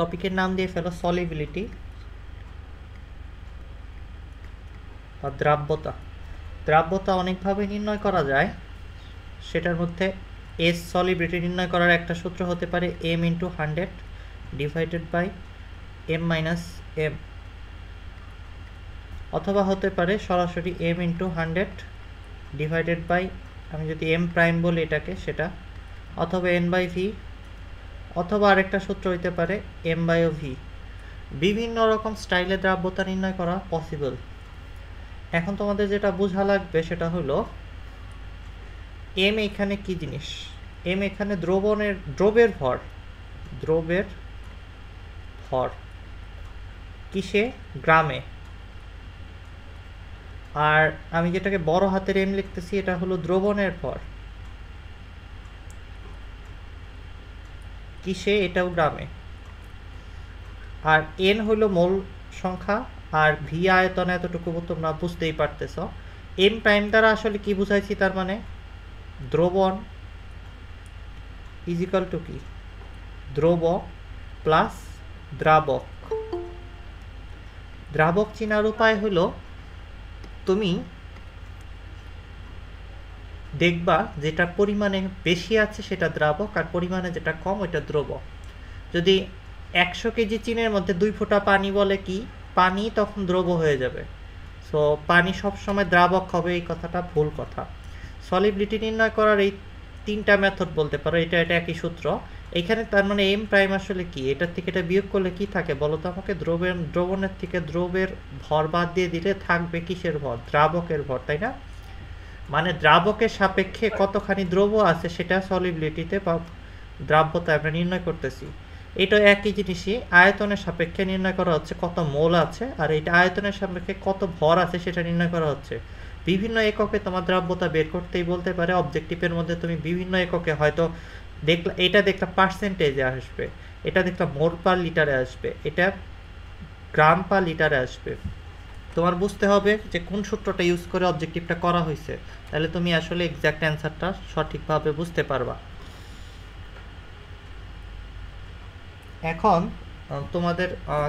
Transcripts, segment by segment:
টপিকের নাম দিয়ে ফেলো সলিবিলিটি বা দ্রাব্যতা। দ্রাব্যতা অনেকভাবে নির্ণয় করা যায়, সেটার মধ্যে এস সলিবিলিটি নির্ণয় করার একটা সূত্র হতে পারে m × 100 divided by m - m, অথবা হতে পারে সরাসরি m × 100 ডিভাইডেড বাই, আমি যদি m প্রাইম বলি এটাকে, সেটা অথবা n/v, অথবা আরেকটা সূত্র হইতে পারে m/v। বিভিন্ন রকম স্টাইলে দ্রাব্যতা নির্ণয় করা পসিবল। এখন তোমাদের যেটা বোঝা লাগবে সেটা হলো m এখানে কি জিনিস। m এখানে দ্রবের ভর কিসে? গ্রামে। আর আমি যেটাকে বড় হাতের m লিখতেছি এটা হলো দ্রবণের ভর কিসে? এটাও গ্রামে। আর n হলো মোল সংখ্যা, আর v আয়তন, এতটুকু তোমরা বুঝতেই পারতেছ। m প্রাইম দ্বারা আসলে কি বুঝাইছি? তার মানে দ্রবণ ইজ ইকুয়াল টু কি? দ্রব প্লাস দ্রাবক। দ্রাবক চিনার উপায় হলো তুমি দেখবা যেটা পরিমাণে বেশি আছে সেটা দ্রাবক, আর পরিমাণে যেটা কম ওইটা দ্রব। যদি 100 কেজি চিনের মধ্যে 2 ফোঁটা পানি বলে কি পানি, তখন দ্রব হয়ে যাবে। সো পানি সবসময় দ্রাবক হবে, এই কথাটা ভুল কথা। সলিবিলিটি নির্ণয় করার এই 3টা মেথড বলতে পারো, এটা একই সূত্র এইখানে। তার মানে m প্রাইম আসলে কি? এটার থেকে এটা বিয়োগ করলে কি থাকে বলো তো আমাকে? দ্রবণের থেকে দ্রবের ভর বাদ দিয়ে দিলে থাকবে কিসের ভর? দ্রাবকের ভর, তাই না? মানে দ্রাবকের সাপেক্ষে কতখানি দ্রব আছে সেটা সলিবিলিটিতে বা দ্রাব্যতা আমরা নির্ণয় করতেছি। এটা একই জিনিসই আয়তনের সাপেক্ষে নির্ণয় করা হচ্ছে কত মোল আছে, আর এটা আয়তনের সাপেক্ষে কত ভর আছে সেটা নির্ণয় করা হচ্ছে। বিভিন্ন এককে তোমার দ্রাব্যতা বের করতেই বলতে পারে। অবজেক্টিভের মধ্যে তুমি বিভিন্ন এককে হয়তো দেখলা, এটা দেখলা পার্সেন্টেজে আসবে, এটা দেখলা মোল পার লিটারে আসবে, এটা গ্রাম পার লিটারে আসবে। তোমার বুঝতে হবে যে কোন সূত্রটা ইউজ করে অবজেক্টিভটা করা হয়েছে, তাহলে তুমি আসলে এক্সাক্ট অ্যান্সারটা সঠিকভাবে বুঝতে পারবা। এখন তোমাদের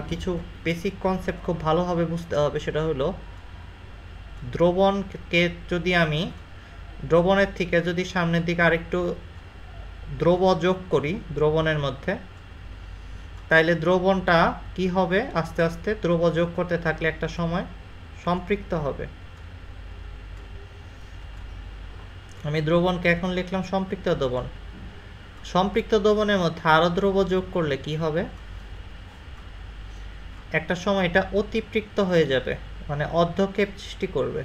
কিছু বেসিক কনসেপ্ট খুব ভালোভাবে বুঝতে হবে। সেটা হলো দ্রবণকে যদি আমি দ্রবণের থেকে যদি সামনের দিকে আরেকটু দ্রব যোগ করি দ্রবণের মধ্যে, তাইলে দ্রবণটা কি হবে? আস্তে আস্তে দ্রব যোগ করতে থাকলে একটা সময় সম্পৃক্ত হবে। আমি দ্রবণকে এখন লিখলাম সম্পৃক্ত দ্রবণ। সম্পৃক্ত দ্রবণের মধ্যে আরো দ্রব যোগ করলে কি হবে? একটা সময় এটা অতিপৃক্ত হয়ে যাবে, মানে অর্ধক্ষেপ সৃষ্টি করবে।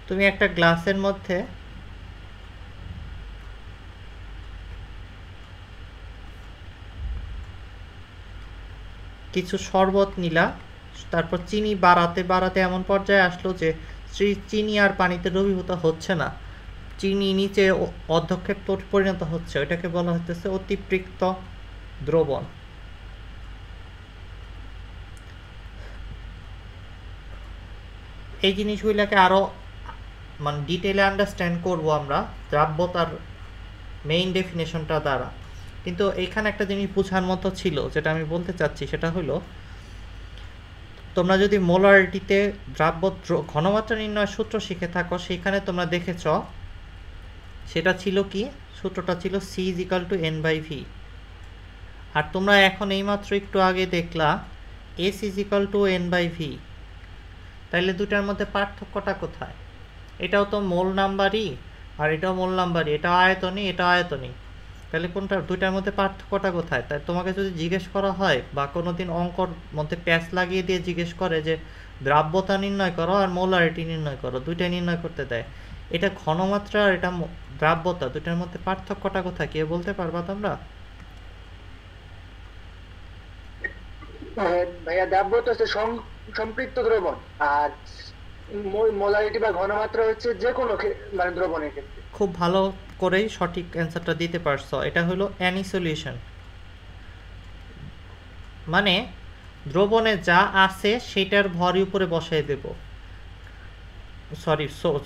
তুমি একটা গ্লাসের মধ্যে কিছু শরবত নিলা, তারপর চিনি বাড়াতে বাড়াতে এমন পর্যায়ে আসলো যে চিনি আর পানিতে দ্রবীভূত হচ্ছে না, চিনি নিচে অর্ধক্ষেপ পরিণত হচ্ছে। ওইটাকে বলা হচ্ছে অতিপৃক্ত দ্রবণ। এই জিনিসগুলোকে আরো মানে ডিটেইলে আন্ডারস্ট্যান্ড করব আমরা দ্রাব্যতার মেইন ডেফিনেশনটা দ্বারা। কিন্তু এখানে একটা জিনিস বোঝার মতো ছিল, যেটা আমি বলতে চাচ্ছি, সেটা হলো তোমরা যদি মোলারিটিতে দ্রাব্য ঘনমাত্রা নির্ণয়ের সূত্র শিখে থাকো, সেখানে তোমরা দেখেছ সেটা ছিল কি? সূত্রটা ছিল C = n/v। আর তোমরা এখন এইমাত্র একটু আগে দেখলা S = n/v। তাইলে দুটার মধ্যে পার্থক্যটা কোথায়? এটাও তো মোল নাম্বারই, আর এটাও মোল নাম্বারই, এটা আয়তনই, এটা আয়তনই। তাহলে কোনটা দুইটার মধ্যে পার্থক্যটা কোথায়? তাই তোমাকে যদি জিজ্ঞেস করা হয় বা কোনোদিন অঙ্কর মধ্যে প্যাচ লাগিয়ে দিয়ে জিজ্ঞেস করে যে দ্রাব্যতা নির্ণয় করো আর মোলারিটি নির্ণয় করো, দুইটাই নির্ণয় করতে দেয়, এটা ঘনমাত্রা আর এটা দ্রাব্যতা, দুইটার মধ্যে পার্থক্যটা কোথায় কেউ বলতে পারবা তোমরা? ভাইয়া দ্রাব্যতা হচ্ছে সম্পৃক্ত দ্রবণ, আর মোলারিটি বা ঘনমাত্রা হচ্ছে যে কোনো মানে দ্রবণের ক্ষেত্রে। খুব ভালো করেই সঠিক অ্যান্সারটা দিতে পারছো। এটা হলো অ্যানি সলিউশন, মানে দ্রবণে যা আছে সেটার ভরের উপরে বসাই দেব,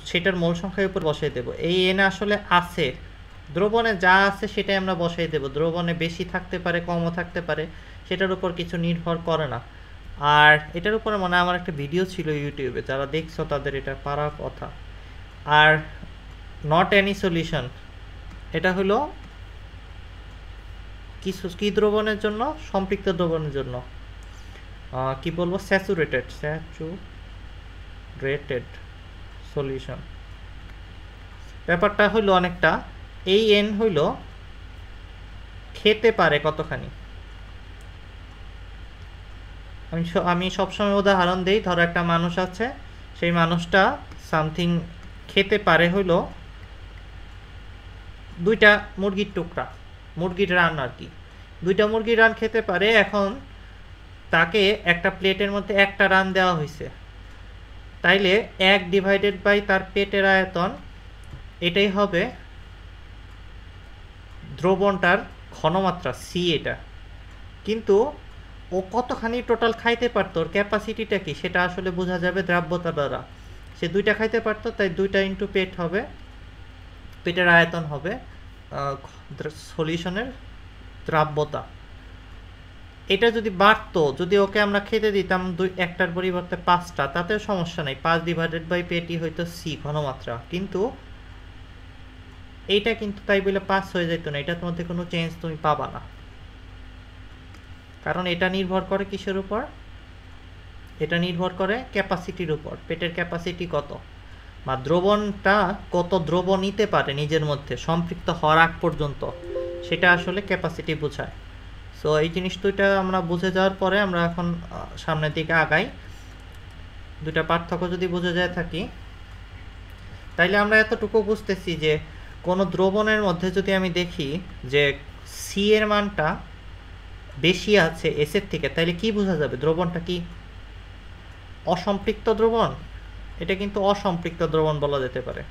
সেটার মোল সংখ্যার উপর বসাই দেব। এই এনে আসলে আছে, দ্রবণে যা আছে সেটাই আমরা বসাই দেব। দ্রবণে বেশি থাকতে পারে, কমও থাকতে পারে, সেটার উপর কিছু নির্ভর করে না। আর এটার উপরে মানে আমার একটা ভিডিও ছিল ইউটিউবে, যারা দেখছো তাদের এটা পারার কথা। আর নট এনি সলিউশন, এটা হলো কিছু কি দ্রবণের জন্য, সম্পৃক্ত দ্রবণের জন্য কি বলবো, স্যাচুরেটেড সলিউশন। ব্যাপারটা হইলো অনেকটা, এই এন হইলো খেতে পারে কতখানি। আমি সবসময় উদাহরণ দিই, ধরো একটা মানুষ আছে, সেই মানুষটা সামথিং খেতে পারে হইলো 2টা মুরগির টুকরা, মুরগির রান আর কি, 2টা মুরগির রান খেতে পারে। এখন তাকে একটা প্লেটের মধ্যে 1টা রান দেওয়া হয়েছে, তাইলে 1 ডিভাইডেড বাই তার পেটের আয়তন, এটাই হবে দ্রবণটার ঘনমাত্রা সি এটা। কিন্তু ও কতখানি টোটাল খাইতে পারতো, ওর ক্যাপাসিটিটা কি, সেটা আসলে বোঝা যাবে দ্রাব্যতা দ্বারা। সে 2টা খাইতে পারতো, তাই 2টা ইন্টু পেট হবে, পেটের আয়তন হবে সলিউশনের দ্রাব্যতা। এটা যদি বাড়তো, যদি ওকে আমরা খেতে দিতাম 1টার পরিবর্তে 5টা, তাতেও সমস্যা নেই, 5 ডিভাইডেড বাই পেটই হয়তো সি ঘনমাত্রা। কিন্তু এইটা কিন্তু তাই বলে 5 হয়ে যেত না, এটার মধ্যে কোনো চেঞ্জ তুমি পাবা না, কারণ এটা নির্ভর করে কিসের উপর, এটা নির্ভর করে ক্যাপাসিটির উপর, পেটের ক্যাপাসিটি কত, বা দ্রবণটা কত দ্রবণ নিতে পারে নিজের মধ্যে সম্পৃক্ত হওয়ার আগ পর্যন্ত, সেটা আসলে ক্যাপাসিটি বোঝায়। সো এই জিনিস দুইটা আমরা বুঝে যাওয়ার পরে আমরা এখন সামনের দিকে আগাই। 2টা পার্থক্য যদি বুঝে যায় থাকি, তাইলে আমরা এতটুকু বুঝতেছি যে কোনো দ্রবণের মধ্যে যদি আমি দেখি যে সি এর মানটা বেশি আছে এস এর থেকে, তাইলে কি বোঝা যাবে, দ্রবণটা কি অসম্পৃক্ত দ্রবণ। এটা কিন্তু অসম্পৃক্ত দ্রবণ বলা যেতে পারে,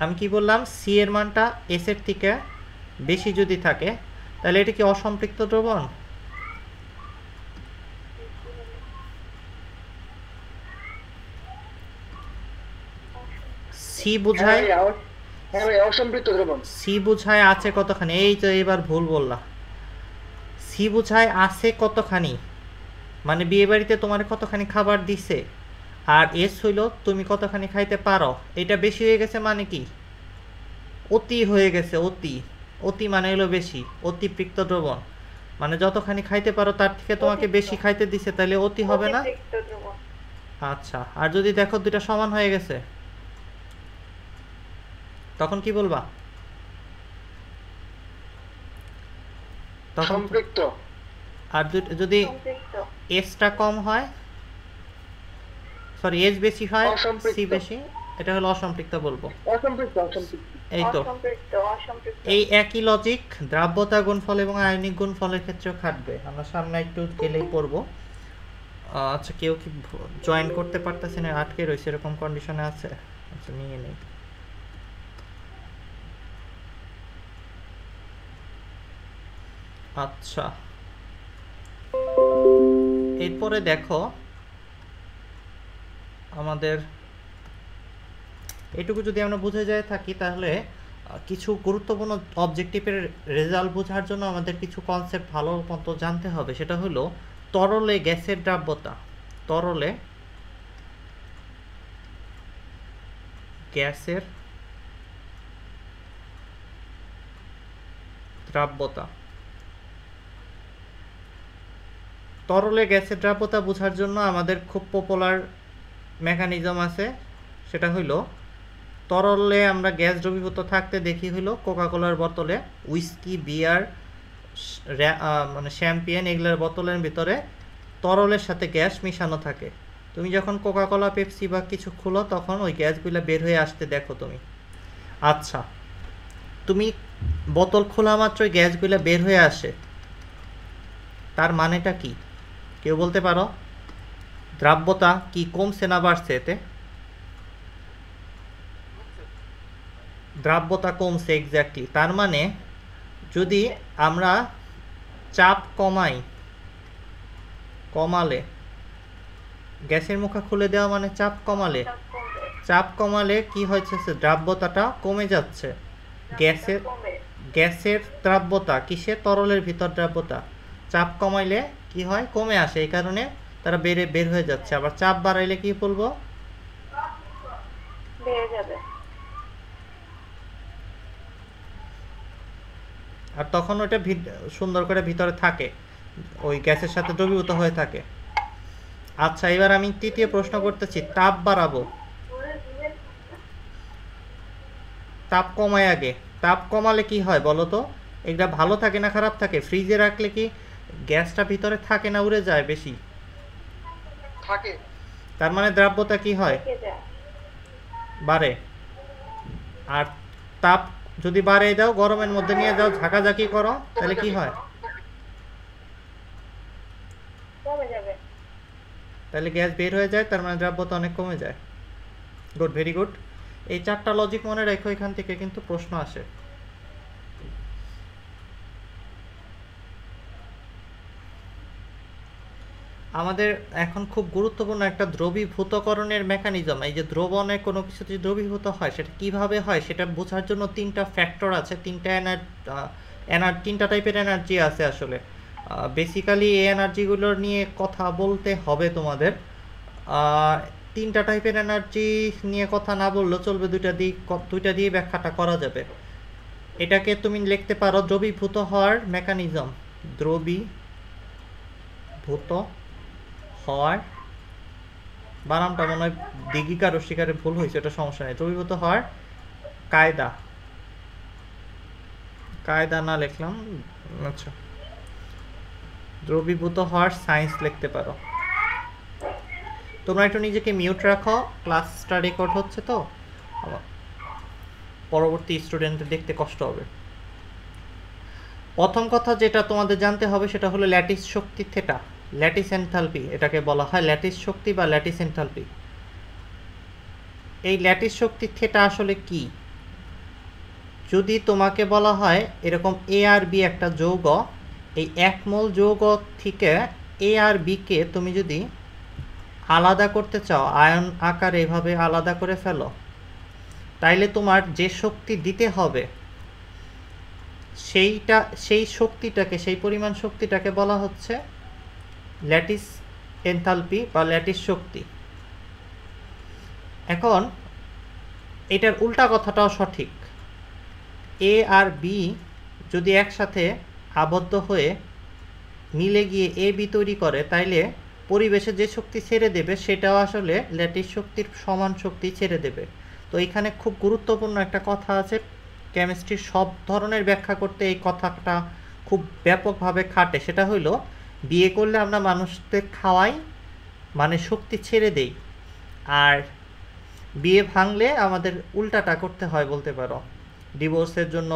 আমি কি বললাম, সি এর মানটা এস এর থেকে বেশি যদি থাকে, তাহলে এটা কি অসম্পৃক্ত দ্রবণ। সি বুঝায়, অসম্পৃক্ত দ্রবণ, সি বুঝায় আছে কতখানি, এই তো এবার ভুল বললা, সি বুঝায় আছে কতখানি, মানে বিয়ে বাড়িতে তোমার কতখানি খাবার দিছে, আর এস হইল তুমি কতখানি খাইতে পারো। এটা বেশি হয়ে গেছে মানে কি, অতি হয়ে গেছে, অতি, অতি মানে হলো বেশি, অতিপৃক্ত দ্রবণ মানে যতখানি খাইতে পারো তার থেকে তোমাকে বেশি খাইতে দিছে, তাহলে অতি হবে না। আচ্ছা, আর যদি দেখো 2টা সমান হয়ে গেছে, তখন কি বলবা, তখন সম্পৃক্ত। আর যদি এসটা কম হয়, সরি এস বেশি হয়, সি বেশি, এটা হলো অসম্পৃক্ত বলবো। এই তো এই একই লজিক দ্রাব্যতা গুণফল এবং আয়নিক গুণফলের ক্ষেত্রেও খাটবে, আমরা সামনে একটু গেলেই পড়বো। আচ্ছা, কেউ কি জয়েন করতে পারতেছে না, আটকে রয়েছে, এরকম কন্ডিশনে আছে? আচ্ছা, নিয়ে নেই। আচ্ছা, এরপরে দেখো আমাদের এটুকু যদি আমরা বুঝে যায় থাকি, তাহলে কিছু গুরুত্বপূর্ণ অবজেক্টিভের রেজাল্ট বোঝার জন্য আমাদের কিছু কনসেপ্ট ভালো মতো জানতে হবে। সেটা হলো তরলে গ্যাসের দ্রাব্যতা, তরলে গ্যাসের দ্রাব্যতা। তরলে গ্যাসের দ্রাব্যতা বোঝার জন্য আমাদের খুব পপুলার মেকানিজম আছে, সেটা হইলো তরলে আমরা গ্যাস দ্রবীভূত থাকতে দেখি হইলো কোকাকোলার বোতলে, উইস্কি, বিয়ার, মানে শ্যাম্পেন, এগুলোর বোতলের ভিতরে তরলের সাথে গ্যাস মিশানো থাকে। তুমি যখন কোকাকোলা, পেপসি বা কিছু খুলো, তখন ওই গ্যাসগুলো বের হয়ে আসতে দেখো তুমি। আচ্ছা, তুমি বোতল খোলা মাত্রই গ্যাসগুলো বের হয়ে আসে, তার মানেটা কি কেউ বলতে পারো? দ্রাব্যতা কি কমছে না বাড়ছে? এতে দ্রাব্যতা কমছে, এক্স্যাক্টলি। তার মানে যদি আমরা চাপ কমালে, গ্যাসের মুখা খুলে দেওয়া মানে চাপ কমালে, চাপ কমালে কি হয়েছে, দ্রাব্যতাটা কমে যাচ্ছে। গ্যাসের গ্যাসের দ্রাব্যতা কিসের, তরলের ভিতর দ্রাব্যতা চাপ কমাইলে কি হয়, কমে আসে, এই কারণে তারা বের হয়ে যাচ্ছে। আবার চাপ বাড়াইলে কি বলবো, বেড়ে যাবে। আর তখন ওটা সুন্দর করে ভিতরে থাকে, ওই গ্যাসের সাথে দ্রবীভূত হয়ে থাকে। আচ্ছা, এবার আমি তৃতীয় প্রশ্ন করতেছি, তাপ বাড়াবো, তাপ কমায় আগে, তাপ কমালে কি হয় বলো তো, এটা ভালো থাকে না খারাপ থাকে? ফ্রিজে রাখলে কি গ্যাসটা ভিতরে থাকে না উড়ে যায় বেশি? থাকে। তার মানে দ্রাব্যতা কি হয়, থেকে যায়। বাড়ে। আর তাপ যদি বাড়িয়ে দাও, গরমের মধ্যে নিয়ে যাও, ঝাঁকাঝাঁকি করো, তাহলে কি হয়, কমে যাবে। তাহলে গ্যাস বের হয়ে যায়, তার মানে দ্রাব্যতা অনেক কমে যায়। Good, very good. এই চারটা লজিক মনে রেখো, এখান থেকে কিন্তু প্রশ্ন আসে। আমাদের এখন খুব গুরুত্বপূর্ণ একটা দ্রবীভূতকরণের মেকানিজম। এই যে দ্রবণে কোনো কিছু যদি দ্রবীভূত হয়, সেটা কিভাবে হয় সেটা বোঝার জন্য তিনটা ফ্যাক্টর আছে, তিনটা টাইপের এনার্জি আছে আসলে। বেসিক্যালি এই এনার্জিগুলো নিয়ে কথা বলতে হবে তোমাদের। তিনটা টাইপের এনার্জি নিয়ে কথা না বললেও চলবে, দুইটা দিয়ে ব্যাখ্যাটা করা যাবে। এটাকে তুমি লিখতে পারো দ্রবীভূত হওয়ার মেকানিজম, দ্রবীভূত হওয়ার, বানামটা মনে হয় দিঘিকার ও শিকারে ভুল হয়েছে, এটা সমস্যা নেই। দ্রবীভূত হওয়ার কায়দা না লিখলাম, আচ্ছা, দ্রবীভূত হওয়ার সায়েন্স লিখতে পারো। তোমরা একটু নিজেকে মিউট রাখো, ক্লাসটা রেকর্ড হচ্ছে তো, পরবর্তী স্টুডেন্টদের দেখতে কষ্ট হবে। প্রথম কথা যেটা তোমাদের জানতে হবে সেটা হলো ল্যাটিস শক্তি থেটা, ল্যাটিস এনথালপি, এটাকে বলা হয় ল্যাটিস শক্তি বা ল্যাটিস এনথালপি। এই ল্যাটিস শক্তি থেটা আসলে কি? যদি তোমাকে বলা হয় এরকম এ আর বি একটা যৌগ, এই এক মোল যৌগ থেকে এ আর বিকে তুমি যদি আলাদা করতে চাও, আয়ন আকারে এভাবে আলাদা করে ফেলো, তাইলে তোমার যে শক্তি দিতে হবে সেই শক্তিটাকে, সেই পরিমাণ শক্তিটাকে বলা হচ্ছে ল্যাটিস এনথালপি বা ল্যাটিস শক্তি। এখন এটার উল্টা কথাটাও সঠিক। এ আর বি যদি একসাথে আবদ্ধ হয়ে মিলে গিয়ে এ বি তৈরি করে, তাইলে পরিবেশে যে শক্তি ছেড়ে দেবে সেটাও আসলে ল্যাটিস শক্তির সমান শক্তি ছেড়ে দেবে। তো এখানে খুব গুরুত্বপূর্ণ একটা কথা আছে, কেমিস্ট্রির সব ধরনের ব্যাখ্যা করতে এই কথাটা খুব ব্যাপকভাবে খাটে। সেটা হইল, বিয়ে করলে আমরা মানুষদের খাওয়াই, মানে শক্তি ছেড়ে দেই, আর বিয়ে ভাঙলে আমাদের উল্টাটা করতে হয় বলতে পারো। ডিভোর্সের জন্য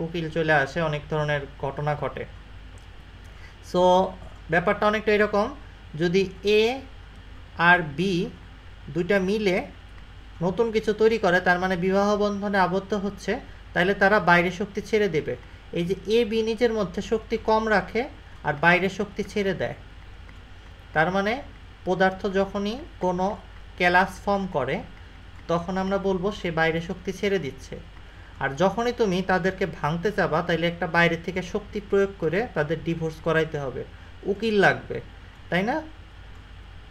উকিল চলে আসে, অনেক ধরনের ঘটনা ঘটে। সো ব্যাপারটা অনেকটা এরকম, যদি এ আর বি দুইটা মিলে নতুন কিছু তৈরি করে, তার মানে বিবাহ বন্ধনে আবদ্ধ হচ্ছে, তাহলে তারা বাইরের শক্তি ছেড়ে দেবে। এই যে এ বি নিজের মধ্যে শক্তি কম রাখে আর বাইরের শক্তি ছেড়ে দেয়, তার মানে পদার্থ যখনই কোনো ক্যালাস ফর্ম করে তখন আমরা বলবো সে বাইরের শক্তি ছেড়ে দিচ্ছে। আর যখনই তুমি তাদেরকে ভাঙতে চাবা, তাইলে একটা বাইরে থেকে শক্তি প্রয়োগ করে তাদের ডিভোর্স করাইতে হবে, উকিল লাগবে, তাই না?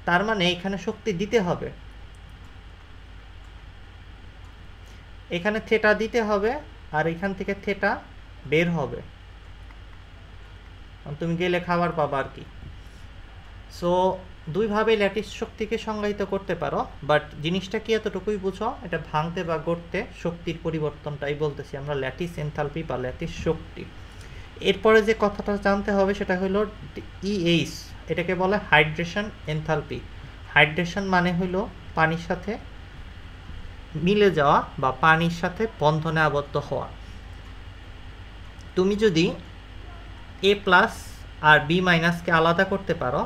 তার মানে এখানে শক্তি দিতে হবে, এখানে থেটা দিতে হবে, আর এখান থেকে থেটা বের হবে, তুমি গেলে খাবার পাবা আর কি। সো দুইভাবে ল্যাটিস শক্তিকে সংজ্ঞায়িত করতে পারো, বাট জিনিসটা কি এতটুকুই বুঝো, এটা ভাঙতে বা গড়তে শক্তির পরিবর্তনটাই বলতেছি আমরা ল্যাটিস এনথালপি বা ল্যাটিস শক্তি। এরপরে যে কথাটা জানতে হবে সেটা হলো ইএইচ, এটাকে বলে হাইড্রেশন এনথালপি। হাইড্রেশন মানে হলো পানির সাথে মিলে যাওয়া বা পানির সাথে বন্ধনে আবদ্ধ হওয়া। তুমি যদি এ প্লাস আর বি মাইনাসকে আলাদা করতে পারো,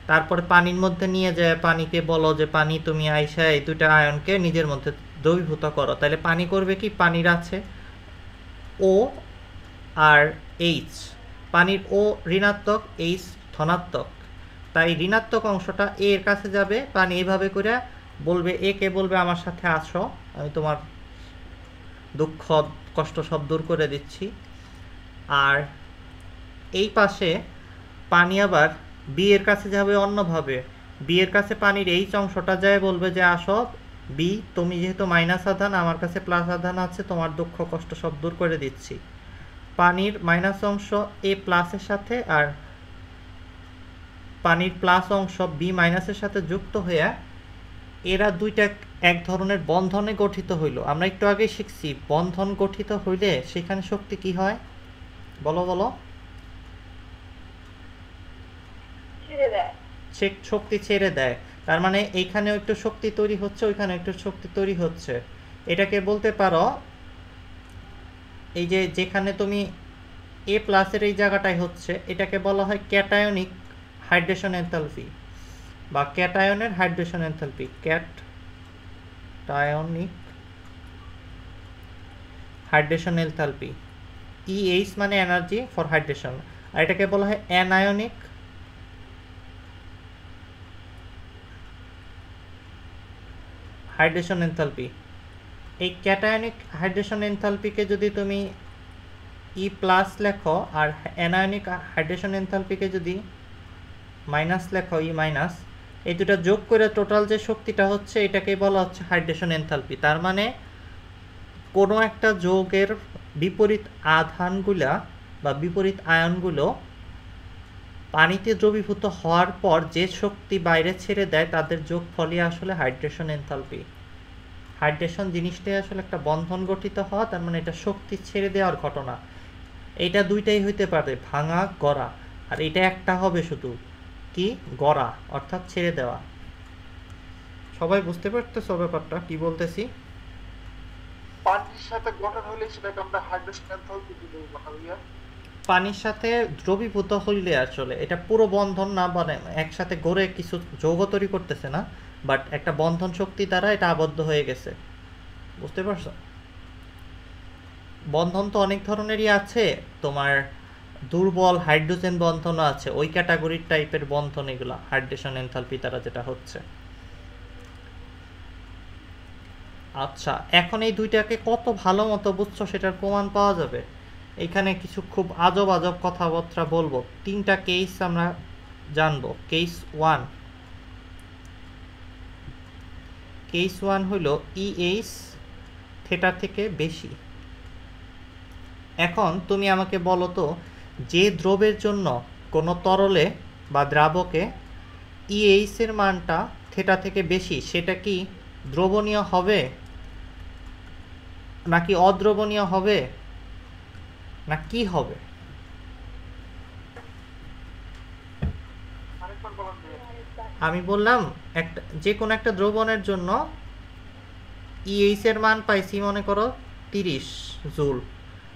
তারপরে পানির মধ্যে নিয়ে যায়, পানিকে বলো যে পানি তুমি আইসা এই দুটো আয়নকে নিজের মধ্যে দ্রবীভূত করো, তাহলে পানি করবে কি, পানির আছে ও আর এইচ, পানির ও ঋণাত্মক, এইচ ধনাত্মক, তাই ঋণাত্মক অংশটা এর কাছে যাবে, পানি এইভাবে করে বলবে এ কে বলবে আমার সাথে আসো, আমি তোমার দুঃখ কষ্ট সব দূর করে দিচ্ছি। আর এই পাশে পানি আবার বি এর কাছে যাবে অন্যভাবে, বি এর কাছে পানির এই অংশটা যায় বলবে যে আসো বি, তুমি যেহেতু মাইনাস আধান, আমার কাছে প্লাস আধান আছে, তোমার দুঃখ কষ্ট সব দূর করে দিচ্ছি। পানির মাইনাস অংশ এ প্লাসের সাথে আর পানির প্লাস অংশ বি মাইনাসের সাথে যুক্ত হয়ে এরা দুইটা এক ধরনের বন্ধনে গঠিত হইল। আমরা একটু আগে শিখছি বন্ধন গঠিত হইলে সেখানে শক্তি কি হয়, বলো বলো। ছেড়ে দেয়। সে শক্তি ছেড়ে দেয়, তার মানে এইখানেও একটু শক্তি তৈরি হচ্ছে, ওইখানে একটু শক্তি তৈরি হচ্ছে। এটাকে বলতে পারো এই যে যেখানে তুমি এ প্লাসের এই জায়গাটায় হচ্ছে, এটাকে বলা হয় ক্যাটায়নিক হাইড্রেশন এনথালপি বা ক্যাটায়নের hydration enthalpy, cationic hydration enthalpy. EH মানে এনার্জি ফর হাইড্রেশন, আর এটাকে বলা হয় অ্যানায়নিক হাইড্রেশন এনথালপি। এই ক্যাটায়নিক হাইড্রেশন এনথালপিকে যদি তুমি ই প্লাস লেখো আর অ্যানায়নিক হাইড্রেশন এনথালপিকে যদি মাইনাস লেখো ই মাইনাস, এই দুটো যোগ করে টোটাল যে শক্তিটা হচ্ছে এটাকেই বলা হচ্ছে হাইড্রেশন এনথালপি। তার মানে কোনো একটা যৌগের বিপরীত আধানগুলা বা বিপরীত আয়নগুলো পানিতে দ্রবীভূত হওয়ার পর যে শক্তি বাইরে ছেড়ে দেয় তাদের যোগফলই আসলে হাইড্রেশন এনথালপি। হাইড্রেশন জিনিসটাই আসলে একটা বন্ধন গঠিত হওয়া, তার মানে এটা শক্তি ছেড়ে দেওয়ার ঘটনা। এইটা দুইটাই হইতে পারে, ভাঙা গড়া, আর এটা একটা হবে শুধু কি গড়া, অর্থাৎ ছেড়ে দেওয়া। সবাই বুঝতে পারতেছো ব্যাপারটা কি বলতেছি? পানির সাথে গঠন হলে সেটাকে আমরা হাইড্রেশন এনথালপি বলবো ভাইয়া। পানির সাথে দ্রবীভূত হইলে আসলে এটা পুরো বন্ধন না, মানে একসাথে গড়ে কিছু যৌগ তৈরি করতেছে না, বাট একটা বন্ধন শক্তি দ্বারা এটা আবদ্ধ হয়ে গেছে। বুঝতে পারছো? বন্ধন তো অনেক ধরনেরই আছে, তোমার দুর্বল হাইড্রোজেন বন্ধনও আছে, ওই ক্যাটাগরির টাইপের বন্ধন এগুলা হাইড্রেশন এনথালপি দ্বারা যেটা হচ্ছে। আচ্ছা, এখন এই দুইটাকে কত ভালো মতো বুঝছো সেটার প্রমাণ পাওয়া যাবে। এখানে কিছু খুব আজব আজব কথাবার্তা বলবো। তিনটা কেস আমরা জানবো। কেস ওয়ান, কেস ওয়ান হলো EH থেটা থেকে বেশি। এখন তুমি আমাকে বলো তো, যে দ্রবের জন্য কোনো তরলে বা দ্রাবকে EH এর মানটা থেটা থেকে বেশি, সেটা কি দ্রবণীয় হবে নাকি অদ্রবণীয় হবে না কি হবে? আরেকবার বলেন ভাইয়া। আমি বললাম একটা যে কোনো একটা দ্রবণের জন্য EH এর মান পাইছি মনে করো 30 জুল,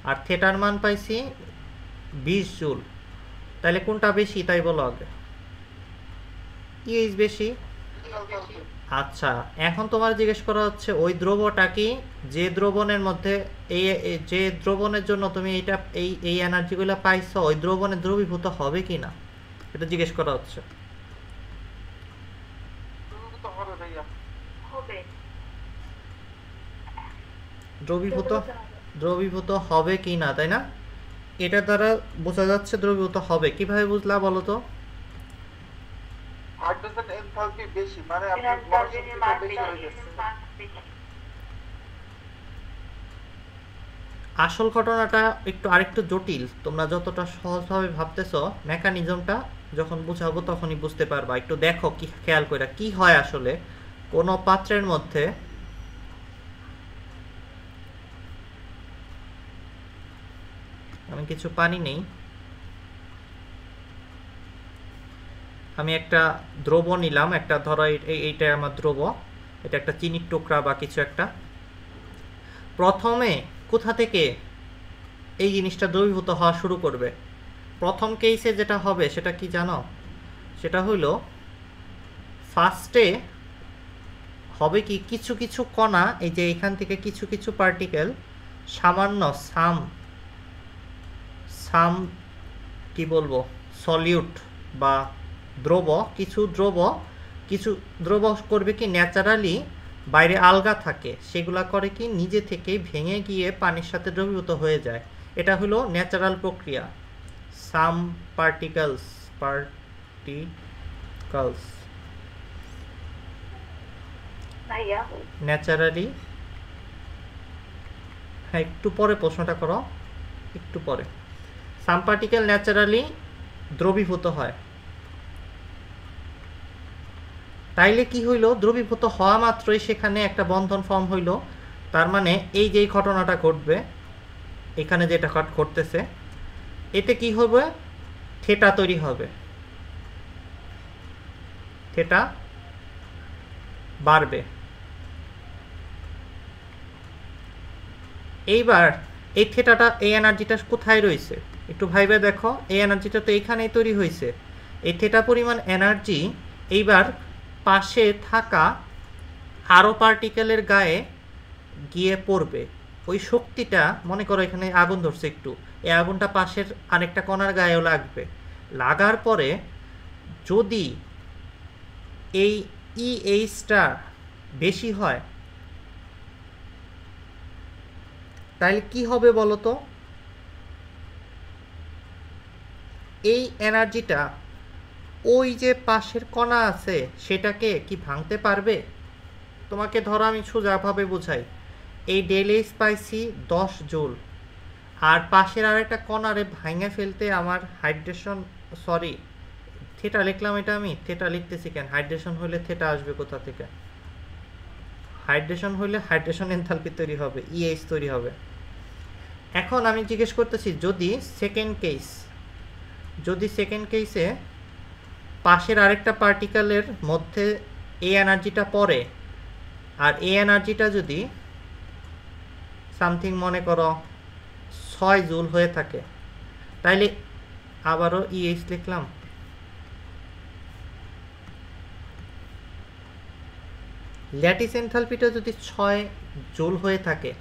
আর থেটার মান পাইছি 20 জুল, তাহলে কোনটা বেশি তাই বলো আগে। EH বেশি। আচ্ছা, এখন তোমার জিজ্ঞেস করা হচ্ছে ওই দ্রবটা কি, যে দ্রবণের মধ্যে যে দ্রবণের জন্য তুমি এটা এই এনার্জিগুলো পাইছো, ওই দ্রবণে দ্রবীভূত হবে কি না, এটা জিজ্ঞেস করা হচ্ছে। দ্রবীভূত হবে ভাইয়া। হবে। দ্রবীভূত হবে কি না, তাই না? এটা দ্বারা বোঝা যাচ্ছে দ্রবীভূত হবে। কিভাবে বুঝলা বলো তো? হাইড্রোজেন এনথালপি বেশি মানে আপনার মহাশক্তিটা বেশি হয়ে গেছে। আসল ঘটনাটা আরেকটু জটিল, তোমরা যতটা সহজভাবে ভাবতেছো মেকানিজমটা যখন বুঝাবো তখনই বুঝতে পারবা। একটু দেখো, কি খেয়াল করে কি হয় আসলে কোনো পাত্রের মধ্যে আমি কিছু পানি নেই, আমি একটা দ্রব নিলাম, একটা ধরো এইটা আমার দ্রব, এটা একটা চিনির টুকরা বা কিছু একটা। প্রথমে কোথা থেকে এই জিনিসটা দ্রবীভূত হওয়া শুরু করবে? প্রথম কেসে যেটা হবে সেটা কি জানো? সেটা হইল ফার্স্টে হবে কি কিছু কিছু কণা, এই যে এখান থেকে কিছু কিছু পার্টিকেল সামান্য সাম কি বলবো সলিউট বা দ্রব, কিছু দ্রব কিছু দ্রবক করবে কি ন্যাচারালি বাইরে আলগা থাকে, সেগুলা করে কি নিজে থেকেই ভেঙে গিয়ে পানির সাথে দ্রবীভূত হয়ে যায়। এটা হলো ন্যাচারাল প্রক্রিয়া। সাম পার্টিকলস ভাইয়া ন্যাচারালি, হ্যাঁ একটু পরে প্রশ্নটা করো, একটু পরে। সাম পার্টিকেল ন্যাচারালি দ্রবীভূত হয়। তাইলে কি হইল, দ্রবীভূত হওয়া মাত্রই সেখানে একটা বন্ধন ফর্ম হইল। তার মানে এই যে ঘটনাটা ঘটবে, এখানে যেটা ঘটতেছে, এতে কি হবে, থেটা তৈরি হবে, থেটা বাড়বে। এইবার এই থেটাটা, এই এনার্জিটা কোথায় রয়েছে একটু ভাইবে দেখো। এই এনার্জিটা তো এখানেই তৈরি হয়েছে। এই থেটা পরিমাণ এনার্জি এইবার পাশে থাকা আরও পার্টিকেলের গায়ে গিয়ে পড়বে। ওই শক্তিটা মনে করো এখানে আগুন ধরছে একটু, এই আগুনটা পাশের আরেকটা কণার গায়েও লাগবে। লাগার পরে যদি এই ইএইচটা বেশি হয় তাহলে কি হবে বলো তো, এই এনার্জিটা ওই যে পাশের কণা আছে সেটাকে কি ভাঙতে পারবে? তোমাকে ধরো আমি সোজাভাবে বুঝাই, এই ডেইলি স্পাইসি 10 জুল, আর পাশের আরেকটা কণারে ভাঙে ফেলতে আমার হাইড্রেশন, সরি থেটা লিখলাম, এটা আমি থেটা লিখতেছি কেন, হাইড্রেশন হলে থেটা আসবে কোথা থেকে? হাইড্রেশন হলে হাইড্রেশন এনথালপি তৈরি হবে, ইএইচ তৈরি হবে। এখন আমি জিজ্ঞেস করতেছি, যদি সেকেন্ড কেসে পাশের আরেকটা পার্টিকেলের মধ্যে এই এনার্জিটা পড়ে, আর এই এনার্জিটা যদি সামথিং মনে করো 6 জুল হয়ে থাকে, তাইলে আবারও ইএইচ লিখলাম, ল্যাটিস এনথালপিটা যদি 6 জুল হয়ে থাকে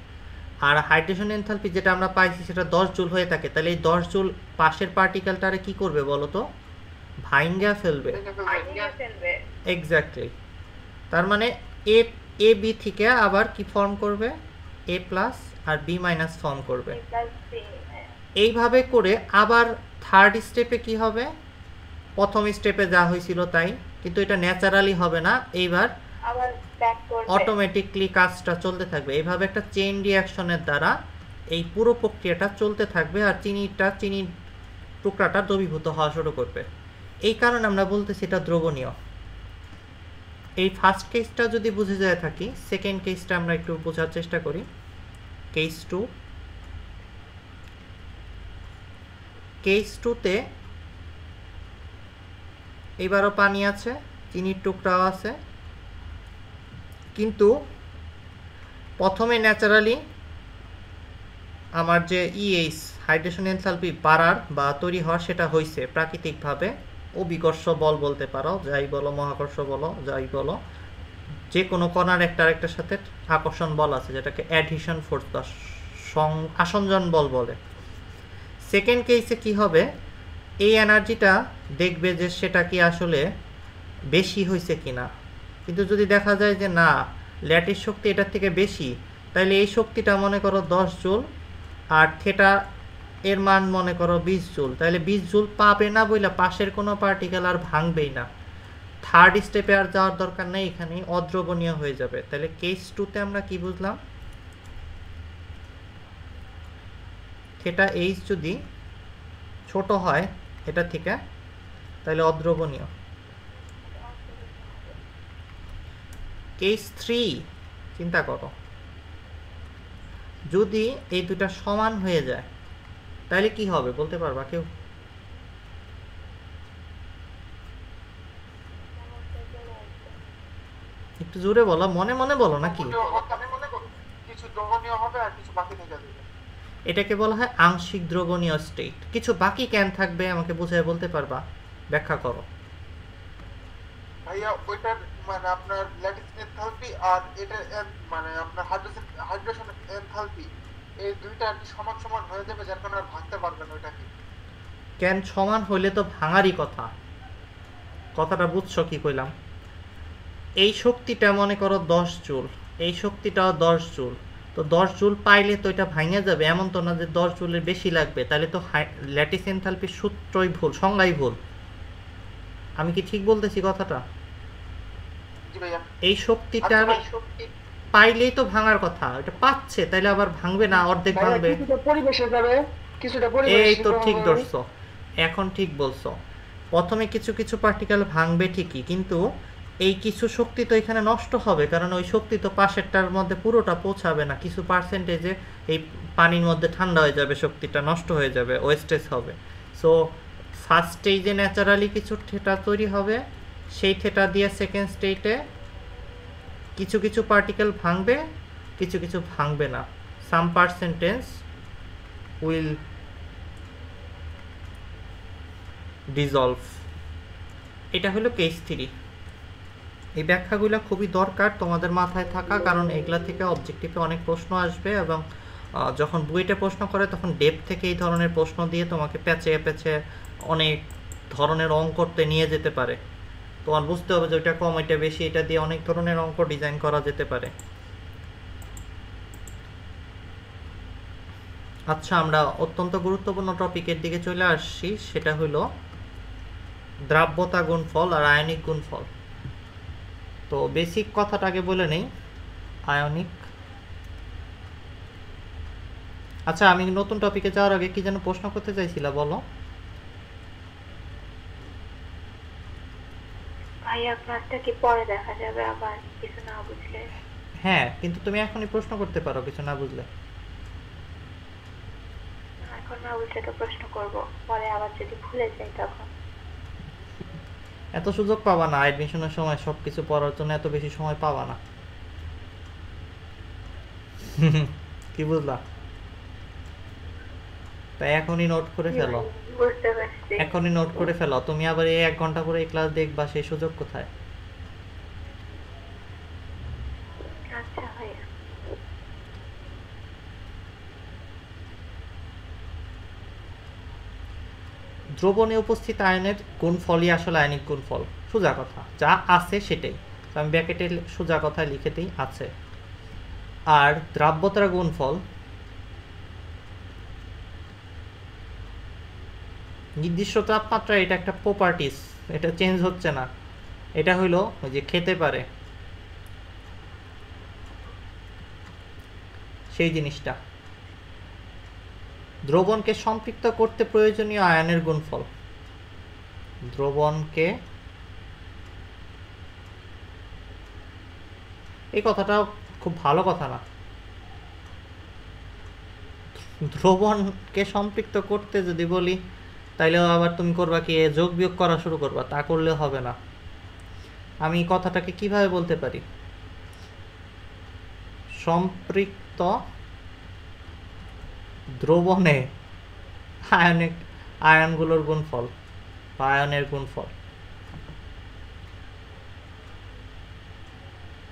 আর হাইড্রেশন এনথালপি যেটা আমরা পাইছি সেটা 10 জুল হয়ে থাকে, তাহলে এই 10 জুল পাশের পার্টিকেলটারে কি করবে বলো তো, ভাইঙ্গা ফেলবে। এক্স্যাক্টলি। তার মানে এ বি থেকে আবার কি ফর্ম করবে, এ প্লাস আর বি মাইনাস ফর্ম করবে। এইভাবে করে আবার থার্ড স্টেপে কি হবে, প্রথম স্টেপে যা হয়েছিল তাই, কিন্তু এটা ন্যাচারালি হবে না, এইবার অটোমেটিকলি কাজটা চলতে থাকবে। এইভাবে একটা চেইন রিঅ্যাকশনের দ্বারা এই পুরো প্রক্রিয়াটা চলতে থাকবে, আর চিনির টুকরাটা দ্রবীভূত হওয়া শুরু করবে। এই কারণে আমরা বলতেছি এটা দ্রবণীয়। এই ফার্স্ট কেসটা যদি বুঝে যায় থাকি, সেকেন্ড কেসটা আমরা একটু বোঝার চেষ্টা করি। কেস 2, কেস 2তে এবারও পানি আছে, চিনির টুকরাও আছে, কিন্তু প্রথমে ন্যাচারালি আমার যে ইএইচ হাইড্রেশন এনথালপি বাড়ার বা তৈরি হওয়ার সেটা হয়েছে প্রাকৃতিকভাবে, অভিকর্ষ বল বলতে পারো, যাই বলো, মহাকর্ষ বলো, যাই বলো, যে কোনো কণার একটা আরেকটার সাথে আকর্ষণ বল আছে, যেটাকে অ্যাডহিশন ফোর্স বা আসঞ্জন বল বলে। সেকেন্ড কেসে কি হবে, এই এনার্জিটা দেখবে যে সেটা কি আসলে বেশি হয়েছে কিনা, কিন্তু যদি দেখা যায় যে না, ল্যাটিস শক্তি এটার থেকে বেশি, তাহলে এই শক্তিটা মনে করো 10 জুল, আর থেটা এর মান মনে করো 20 জুল, তাহলে 20 জুল পাবে না বইলা পাশের কোনো পার্টিকেল আর ভাঙবেই না। থার্ড স্টেপে আর যাওয়ার দরকার নেই, এখানে অদ্রবণীয় হয়ে যাবে। তাহলে কেস 2তে আমরা কি বুঝলাম, থেটা এইচ যদি ছোট হয় এটা থেকে, তাহলে অদ্রবণীয়। কেস 3 চিন্তা করো, যদি এই দুটা সমান হয়ে যায় তাহলে কি হবে বলতে পারবা কেউ? একটু জোরে বলো, মনে মনে বলো নাকি? কিছু দ্রবণীয় হবে আর কিছু বাকি থেকে যাবে। এটাকে বলা হয় আংশিক দ্রবণীয় স্টেট। কিছু বাকি কেন থাকবে আমাকে বুঝিয়ে বলতে পারবা? ব্যাখ্যা করো ভাইয়া। ওইটার মানে আপনার ল্যাটিস এনথালপি আর এটা মানে আপনার হাইড্রেশন এনথালপি, এই দুইটা আর কি সমান সমান হয়ে যাবে, যার কারণে আর ভাঙতে পারবেন ওইটাকে। কেন সমান হইলে তো ভাঙারই কথা, কথাটা বুঝছো কি কইলাম? এই শক্তিটা মনে করো 10 জুল, এই শক্তিটাও 10 জুল। তো 10 জুল পাইলে তো এটা ভাঙা যাবে, এমন তো না যে 10 জুলের বেশি লাগবে, তাহলে তো ল্যাটিস এনথালপির সূত্রই ভুল, সংজ্ঞাই ভুল। আমি কি ঠিক বলতেছি কথাটা? জি ভাইয়া। এই শক্তিটার পাইলেই তো ভাঙার কথা, এটা পাচ্ছে, তাইলে আবার ভাঙবে না, অর্ধেক ভাইয়া ভাঙবে। কিছুটা পরিবেশে যাবে, কিছুটা পরিবেশ এই তো ঠিক প্রভাবে। ধরছো, এখন ঠিক বলছো। প্রথমে কিছু কিছু পার্টিকেল ভাঙবে ঠিকই, কিন্তু এই কিছু শক্তি তো এখানে নষ্ট হবে, কারণ ওই শক্তি তো পাশেরটার মধ্যে পুরোটা পৌঁছাবে না, কিছু পার্সেন্টেজে এই পানির মধ্যে ঠান্ডা হয়ে যাবে, শক্তিটা নষ্ট হয়ে যাবে, ওয়েস্টেজ হবে। সো ফার্স্ট স্টেজে ন্যাচারালি কিছু থেটা তৈরি হবে, সেই থেটা দিয়ে সেকেন্ড স্টেজে কিছু কিছু পার্টিকেল ভাঙবে, কিছু কিছু ভাঙবে না, সাম পার্সেন্টেজ উইল ডিজলভ। এটা হলো কেস 3। এই ব্যাখ্যাগুলো খুবই দরকার তোমাদের মাথায় থাকা, কারণ এগুলা থেকে অবজেক্টিভে অনেক প্রশ্ন আসবে, এবং যখন বুয়েটে প্রশ্ন করে তখন ডেপ থেকে এই ধরনের প্রশ্ন দিয়ে তোমাকে পেঁচে পেঁচে অনেক ধরনের অঙ্ক করতে নিয়ে যেতে পারে। তোমার বুঝতে হবে যে ওইটা কম, এটা বেশি, এটা দিয়ে অনেক ধরনের অঙ্ক ডিজাইন করা যেতে পারে। আচ্ছা, আমরা অত্যন্ত গুরুত্বপূর্ণ টপিকের দিকে চলে আসছি, সেটা হলো দ্রাব্যতা গুণফল আর আয়নিক গুণফল। তো বেসিক কথাটা আগে বলে নেই, আয়নিক। আচ্ছা, আমি নতুন টপিকে যাওয়ার আগে কি যেন প্রশ্ন করতে চাইছিলা, বলো। ভাইয়া ক্লাসটা কি পরে দেখা যাবে আবার কিছু না বুঝলে? হ্যাঁ, কিন্তু তুমি এখনই প্রশ্ন করতে পারো কিছু না বুঝলে। এখন না বুঝলে তো প্রশ্ন করব, পরে আবার যদি ভুলে যাই তখন। এত সুযোগ পাবা না, অ্যাডমিশনের সময় সবকিছু পড়ার জন্য এত বেশি সময় পাবা না। কি বুঝলা? তাই এখনই নোট করে ফেলো, বুঝতে পারছি। এখনই নোট করে ফেলো। তুমি আবার এই 1 ঘন্টা পরে এই ক্লাস দেখবা, সেই সুযোগ কোথায়? আচ্ছা ভাইয়া। দ্রবণে উপস্থিত আয়নের গুণফলই আসলে আয়নিক গুণফল, সোজা কথা, যা আছে সেটাই। তো আমি ব্র্যাকেটে সোজা কথায় লিখে দিই আছে। আর দ্রাব্যতার গুণফল নির্দিষ্ট তাপমাত্রা, এটা একটা প্রপার্টিস, এটা চেঞ্জ হচ্ছে না। এটা হইলো ওই যে খেতে পারে সেই জিনিসটা। দ্রবণকে সম্পৃক্ত করতে প্রয়োজনীয় আয়নের গুণফল, দ্রবণকে, এই কথাটা খুব ভালো কথা না। দ্রবণকে সম্পৃক্ত করতে যদি বলি, তাইলে আবার তুমি করবা কি, যোগ বিয়োগ করা শুরু করবা, তা করলে হবে না। আমি কথাটাকে কিভাবে বলতে পারি, সম্পৃক্ত দ্রবণে আয়নগুলোর গুণফল বা আয়নের গুণফল।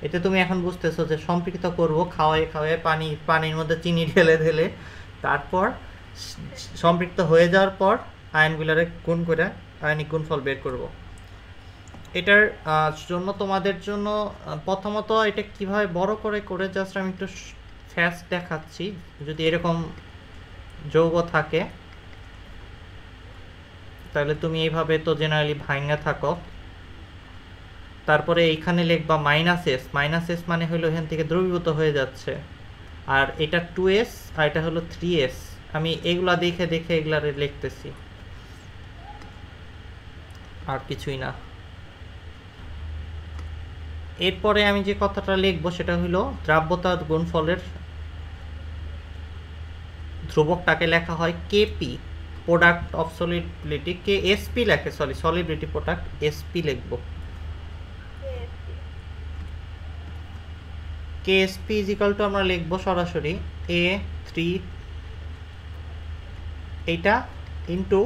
এতে তুমি এখন বুঝতেছো যে সম্পৃক্ত করব, খাওয়াই খাওয়াই পানির মধ্যে চিনি ঢেলে ঢেলে, তারপর সম্পৃক্ত হয়ে যাওয়ার পর আয়নগুলোরে গুণ করে আয়নিক গুণফল বের করব। এটার জন্য তোমাদের জন্য প্রথমত এটা কিভাবে বড় করে জাস্ট আমি একটু ফাস্ট দেখাচ্ছি। যদি এরকম যৌগ থাকে তাহলে তুমি এইভাবে তো জেনারেলি ভাঙা থাকো, তারপরে এইখানে লিখবা -s। -s মানে হলো এখান থেকে দ্রবীভূত হয়ে যাচ্ছে, আর এটা 2s আর এটা হলো 3s। আমি এগুলা দেখে দেখে এগুলারে লিখতেছি, আর কিছুই না। এরপরে আমি যে কথাটা লিখবো সেটা হলো দ্রাব্যতার গুণফলের ধ্রুবকটাকে লেখা হয় KP, product of solubility. K SP লেখে, সলিবিলিটি প্রোডাক্ট এসপি লিখবো। কেএসপি ইজ ইকাল টু আমরা লিখবো সরাসরি A3 এইটা ইন্টু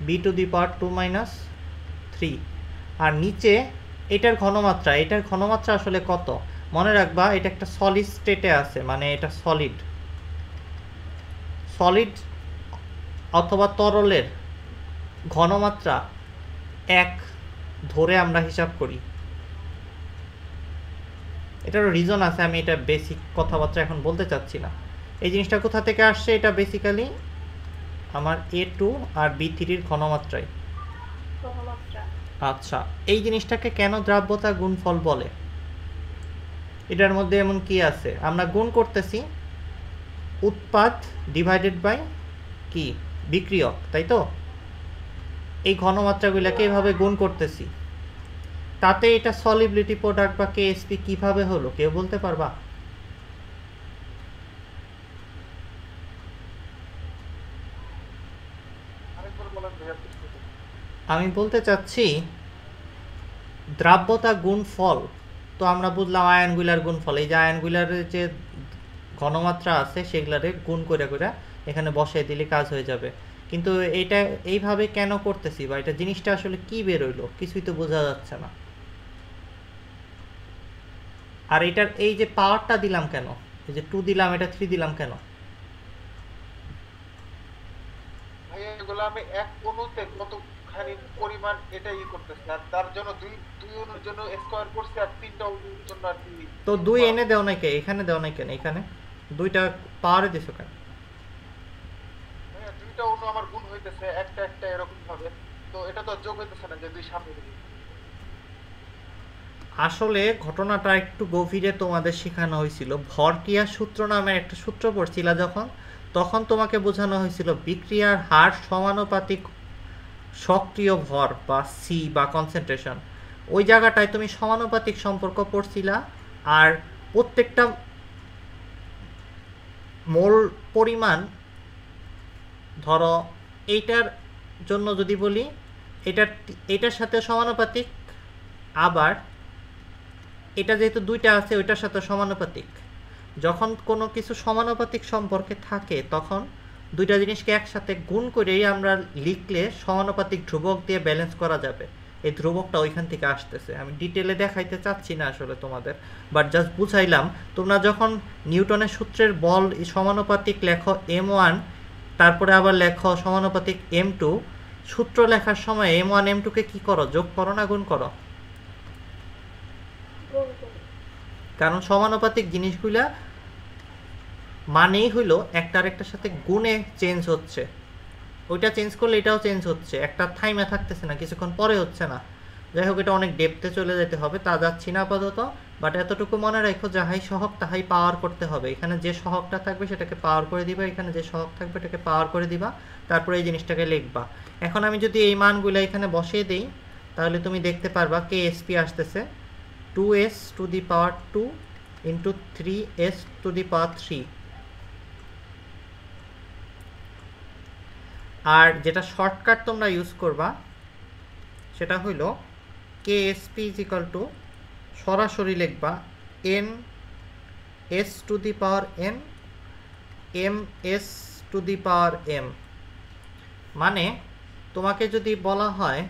B⁻2 - 3, আর নিচে এটার ঘনমাত্রা আসলে কত মনে রাখবা, এটা একটা সলিড স্টেটে আছে, মানে এটা সলিড অথবা তরলের ঘনমাত্রা 1 ধরে আমরা হিসাব করি। এটারও রিজন আছে, আমি এটা বেসিক কথাবার্তা এখন বলতে চাচ্ছি না। এই জিনিসটা কোথা থেকে আসছে, এটা বেসিক্যালি আমার A2 আর B3-র ঘনমাত্রায়। ঘনমাত্রা। আচ্ছা, এই জিনিসটাকে কেন দ্রাব্যতা গুণফল বলে? এটার মধ্যে এমন কি আছে, আমরা গুণ করতেছি উৎপাদ ডিভাইডেড বাই কি বিক্রিয়ক, তাই তো? এই ঘনমাত্রাগুলোকে এভাবে গুণ করতেছি, তাতে এটা সলিবিলিটি প্রোডাক্ট বা কেএসপি কিভাবে হলো কেউ বলতে পারবা? আরেকবার বলেন ভাইয়া please। আমি বলতে চাচ্ছি দ্রাব্যতা গুণফল, তো আমরা বুঝলাম আয়নগুলার গুণফল। এই যে আয়নগুলার যে ঘনমাত্রা আছে সেগুলারে গুণ করে করে এখানে বসাই দিলে কাজ হয়ে যাবে। কিন্তু এটা এইভাবে কেন করতেছি, বা এটা জিনিসটা আসলে কি বেরোইলো কিছুই তো বোঝা যাচ্ছে না। আর এটার এই যে পাওয়ারটা দিলাম কেন, এই যে 2 দিলাম, এটা 3 দিলাম কেন? ভাইয়া এগুলো আমি এক অণুতে কতখানি পরিমাণ এটাই করতেছি, আর তার জন্য দুই অণুর জন্য স্কয়ার করছি, আর 3টা অণুর জন্য আর কি। তো 2 এনে দেও নাই কেন, এখানে দেও নাই কেন? এখানে 2টা পাওয়ারে দিছো কেন? ভাইয়া 2টা অণু আমার গুণ হইতেছে একটা একটা এরকম ভাবে, তো এটা তো যোগ হইতেছে না যে 2 সামনে দিই। আসলে ঘটনাটা একটু গভীরে তোমাদের শেখানো হয়েছিল। ভরক্রিয়া সূত্র নামের একটা সূত্র পড়ছিল যখন, তখন তোমাকে বোঝানো হয়েছিল বিক্রিয়ার হার সমানুপাতিক সক্রিয় ভর বা সি বা কনসেন্ট্রেশন। ওই জায়গাটায় তুমি সমানুপাতিক সম্পর্ক পড়ছিলা, আর প্রত্যেকটা মোল পরিমাণ, ধরো এইটার জন্য যদি বলি এটার সাথে সমানুপাতিক, আবার এটা যেহেতু 2টা আছে ওইটার সাথে সমানুপাতিক। যখন কোনো কিছু সমানুপাতিক সম্পর্কে থাকে তখন 2টা জিনিসকে একসাথে গুণ করেই আমরা লিখলে সমানুপাতিক ধ্রুবক দিয়ে ব্যালেন্স করা যাবে। এই ধ্রুবকটা ওইখান থেকে আসতেছে। আমি ডিটেলে দেখাইতে চাচ্ছি না আসলে তোমাদের, বাট জাস্ট বুঝাইলাম। তোমরা যখন নিউটনের সূত্রের বল সমানুপাতিক লেখো M1, তারপরে আবার লেখো সমানুপাতিক M2, সূত্র লেখার সময় M1 M2-কে কি করো, যোগ করো না গুণ করো? গুণ করি। কারণ সমানুপাতিক জিনিসগুলা মানেই হইলো একটা আরেকটার সাথে গুণে চেঞ্জ হচ্ছে, ওইটা চেঞ্জ করলে এটাও চেঞ্জ হচ্ছে, একটা থাইমে থাকতেছে না, কিছুক্ষণ পরে হচ্ছে না। যাই হোক, এটা অনেক ডেপথে চলে যেতে হবে, তা যাচ্ছি না আপাতত। বাট এতটুকু মনে রাখো, যাহাই সহগ তাহাই পাওয়ার করতে হবে। এখানে যে সহগটা থাকবে সেটাকে পাওয়ার করে দিবা, এখানে যে সহগ থাকবে এটাকে পাওয়ার করে দিবা, তারপরে এই জিনিসটাকে লিখবা। এখন আমি যদি এই মানগুলো এখানে বসিয়ে দিই, তাহলে তুমি দেখতে পারবা কেএসপি আসতেছে 2s to the power 2 into 3s to the power 3। আর যেটা শর্টকাট তোমরা ইউজ করবা সেটা হইল কেএসপি ইজ ইকাল টু, সরাসরি লিখবা n s two the power n m s two the power m। মানে তোমাকে যদি বলা হয়,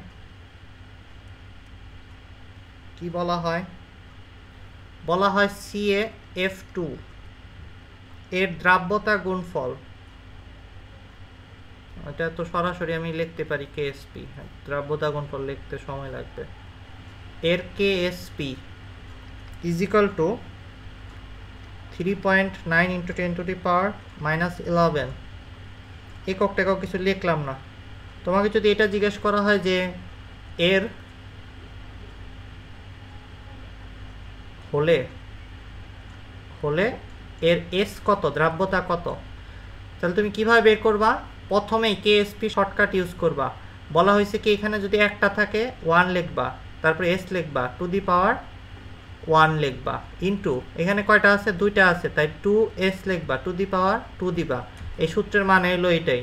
কি বলা হয়, বলা হয় CaF2 এর দ্রাব্যতা গুণফল, এটা তো সরাসরি আমি লিখতে পারি কেএসপি, দ্রাব্যতা গুণফল লিখতে সময় লাগবে। এর KSP is equal to 3.9 into 10 to the power -11। একক টেকক কিছু লিখলাম না। তোমাকে যদি এটা জিজ্ঞেস করা হয় যে এর হলে এর এস কত, দ্রাব্যতা কত, তাহলে তুমি কিভাবে বের করবা? প্রথমেই কেএসপি শর্টকাট ইউজ করবা। বলা হয়েছে কি এখানে যদি একটা থাকে 1 লিখবা, তারপরে এস লিখবা, টু দি পাওয়ার 1 লিখবা, ইন্টু এখানে কয়টা আছে, 2টা আছে, তাই 2s লিখবা, টু দি পাওয়ার 2 দিবা। এই সূত্রের মানে হলো এটাই।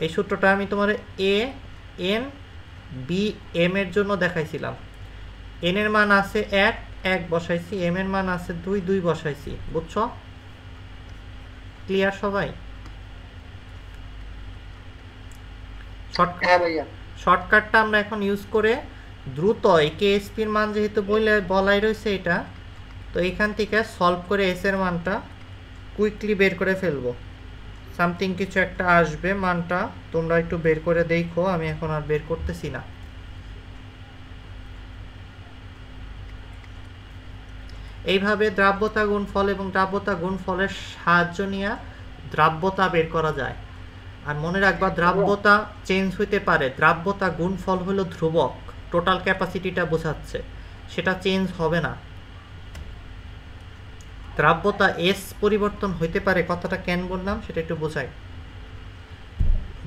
এই সূত্রটা আমি তোমার এ এন বি এম এর জন্য দেখাইছিলাম। এন এর মান আছে 1 বসাইছি, এম এর মান আছে 2 বসাইছি। বুঝছো? ক্লিয়ার সবাই? শর্টকাটটা আমরা এখন ইউজ করে দ্রুত এই কেএসপির মান যেহেতু বলাই রয়েছে এটা, তো এইখান থেকে সলভ করে এস এর মানটা কুইকলি বের করে ফেলবো। সামথিং কিছু একটা আসবে, মানটা তোমরা একটু বের করে দেখো, আমি এখন আর বের করতেছি না। এইভাবে দ্রাব্যতা গুণফল এবং দ্রাব্যতা গুণফলের সাহায্য নিয়ে দ্রাব্যতা বের করা যায়। আর মনে রাখবা দ্রাব্যতা চেঞ্জ হইতে পারে, দ্রাব্যতা গুণফল হলো ধ্রুবক, টোটাল ক্যাপাসিটিটা বোঝাচ্ছে, সেটা চেঞ্জ হবে না। দ্রাব্যতা এস পরিবর্তন হইতে পারে, কথাটা কেন বললাম সেটা একটু বোঝাই।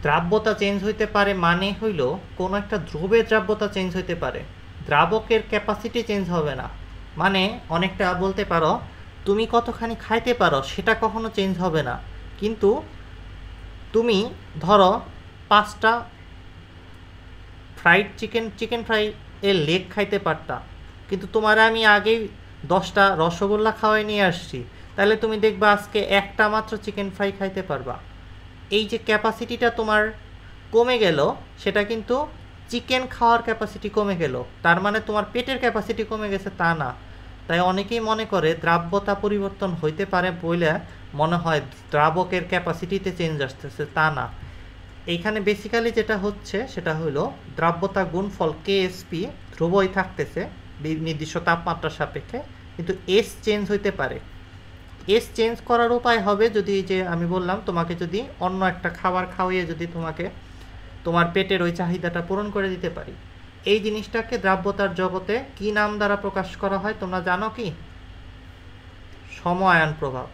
দ্রাব্যতা চেঞ্জ হইতে পারে মানে হইল কোনো একটা দ্রব্যের দ্রাব্যতা চেঞ্জ হইতে পারে, দ্রাবকের ক্যাপাসিটি চেঞ্জ হবে না। মানে অনেকটা বলতে পারো তুমি কতখানি খাইতে পারো সেটা কখনো চেঞ্জ হবে না, কিন্তু তুমি ধরো 5টা ফ্রাইড চিকেন ফ্রাই এর লেগ খাইতে পারতা, কিন্তু তোমার আমি আগেই 10টা রসগোল্লা খাওয়াই নিয়ে আসছি, তাহলে তুমি দেখবা আজকে একটা মাত্র চিকেন ফ্রাই খাইতে পারবা। এই যে ক্যাপাসিটিটা তোমার কমে গেল, সেটা কিন্তু চিকেন খাওয়ার ক্যাপাসিটি কমে গেল, তার মানে তোমার পেটের ক্যাপাসিটি কমে গেছে তা না। তাই অনেকেই মনে করে দ্রাব্যতা পরিবর্তন হইতে পারে বলে মনে হয় দ্রাবকের ক্যাপাসিটিতে চেঞ্জ আসতেছে, তা না। এইখানে বেসিক্যালি যেটা হচ্ছে সেটা হলো দ্রাব্যতা গুণফল কেএসপি ধ্রুবই থাকতেছে নির্দিষ্ট তাপমাত্রার সাপেক্ষে, কিন্তু এস চেঞ্জ হইতে পারে। এস চেঞ্জ করার উপায় হবে যদি, যে আমি বললাম তোমাকে যদি অন্য একটা খাবার খাওয়িয়ে যদি তোমাকে তোমার পেটের ওই চাহিদাটা পূরণ করে দিতে পারি। এই জিনিসটাকে দ্রাব্যতার জগতে কি নাম দ্বারা প্রকাশ করা হয় তোমরা জানো কি? সমআয়ন প্রভাব।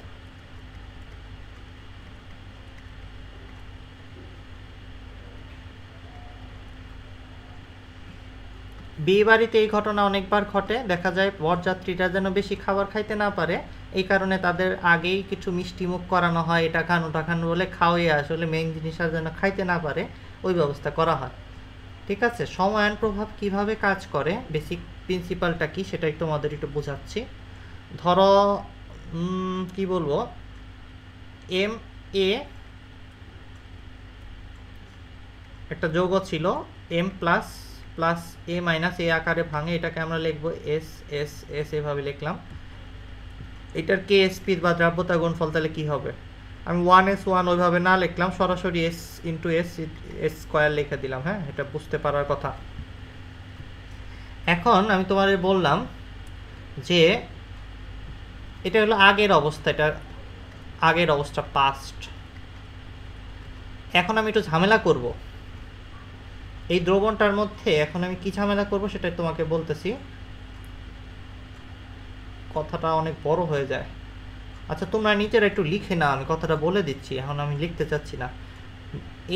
বিয়ে বাড়িতে এই ঘটনা অনেকবার ঘটে, দেখা যায় বরযাত্রীরা যেন বেশি খাবার খাইতে না পারে, এই কারণে তাদের আগেই কিছু মিষ্টি মুখ করানো হয়, এটা খান ওটা খান বলে খাওয়াইয়ে আসলে মেইন জিনিসটা যেন খাইতে না পারে ওই ব্যবস্থা করা হয়। ঠিক আছে, সমআয়ন প্রভাব কিভাবে কাজ করে, বেসিক প্রিন্সিপালটা কি সেটা একটু আমাদের একটু বোঝাচ্ছি। ধরো কি বলবো, এম এ একটা যৌগ ছিল, এম প্লাস প্লাস এ মাইনাস এ আকারে ভাঙে, এটাকে আমরা লিখবো এস এস এস, এভাবে লিখলাম। এটার কেএসপি বা দ্রাব্যতা গুণফল তাহলে কি হবে? আমি 1s1 ওইভাবে না লিখলাম, সরাসরি S into S S square লিখে দিলাম। হ্যাঁ, এটা বুঝতে পারার কথা। এখন আমি তোমাদের বললাম যে এটা হলো আগের অবস্থা, এটা আগের অবস্থা পাস্ট। এখন আমি একটু ঝামেলা করব এই দ্রবণটার মধ্যে, এখন আমি কি ঝামেলা করব সেটা তোমাকে বলতেছি, কথাটা অনেক বড় হয়ে যায়। আচ্ছা তোমরা নিজেরা একটু লিখে না, আমি কথাটা বলে দিচ্ছি, এখন আমি লিখতে চাচ্ছি না।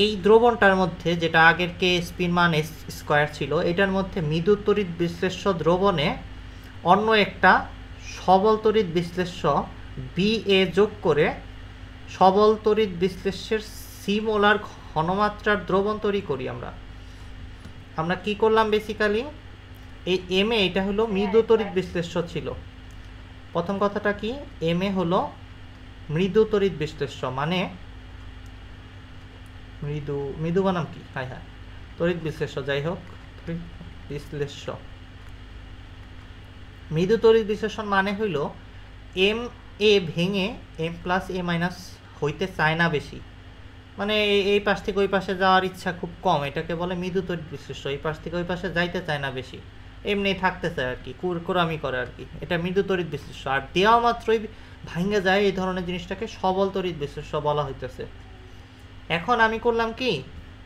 এই দ্রবণটার মধ্যে যেটা আগের কেএসপির মান এস স্কোয়ার ছিল, এটার মধ্যে মৃদু তড়িৎ বিশ্লেষ্য দ্রবণে অন্য একটা সবল তড়িৎ বিশ্লেষ্য বি এ যোগ করে সবল তড়িৎ বিশ্লেষ্যের সি মোলার ঘনমাত্রার দ্রবণ তৈরি করি। আমরা কি করলাম বেসিক্যালি, এই এম এ এটা হলো মৃদু তড়িৎ বিশ্লেষ্য ছিল। প্রথম কথাটা কি, এম এ হলো মৃদু তড়িৎ বিশ্লেষ্য, মানে মৃদু বানাম কি, হ্যাঁ হ্যাঁ তড়িৎ বিশ্লেষ্য, যাই হোক বিশ্লেষ্য। মৃদু তড়িৎ বিশ্লেষণ মানে হইল এম এ ভেঙে এম প্লাস এ মাইনাস হইতে চায় না বেশি, মানে এই পাশ থেকে ওই পাশে যাওয়ার ইচ্ছা খুব কম, এটাকে বলে মৃদু তড়িৎ বিশ্লেষ্য। এই পাশ থেকে ওই পাশে যাইতে চায় না বেশি, এমনি থাকতে চায় আর কি, কুরকুরামি করে আর কি, এটা মৃদু তড়িৎ বিশ্লেষ্য। আর দেওয়া মাত্রই ভাঙে যায়, এই ধরনের জিনিসটাকে সবল তড়িৎ বিশ্লেষ্য বলা হইতেছে। এখন আমি করলাম কি,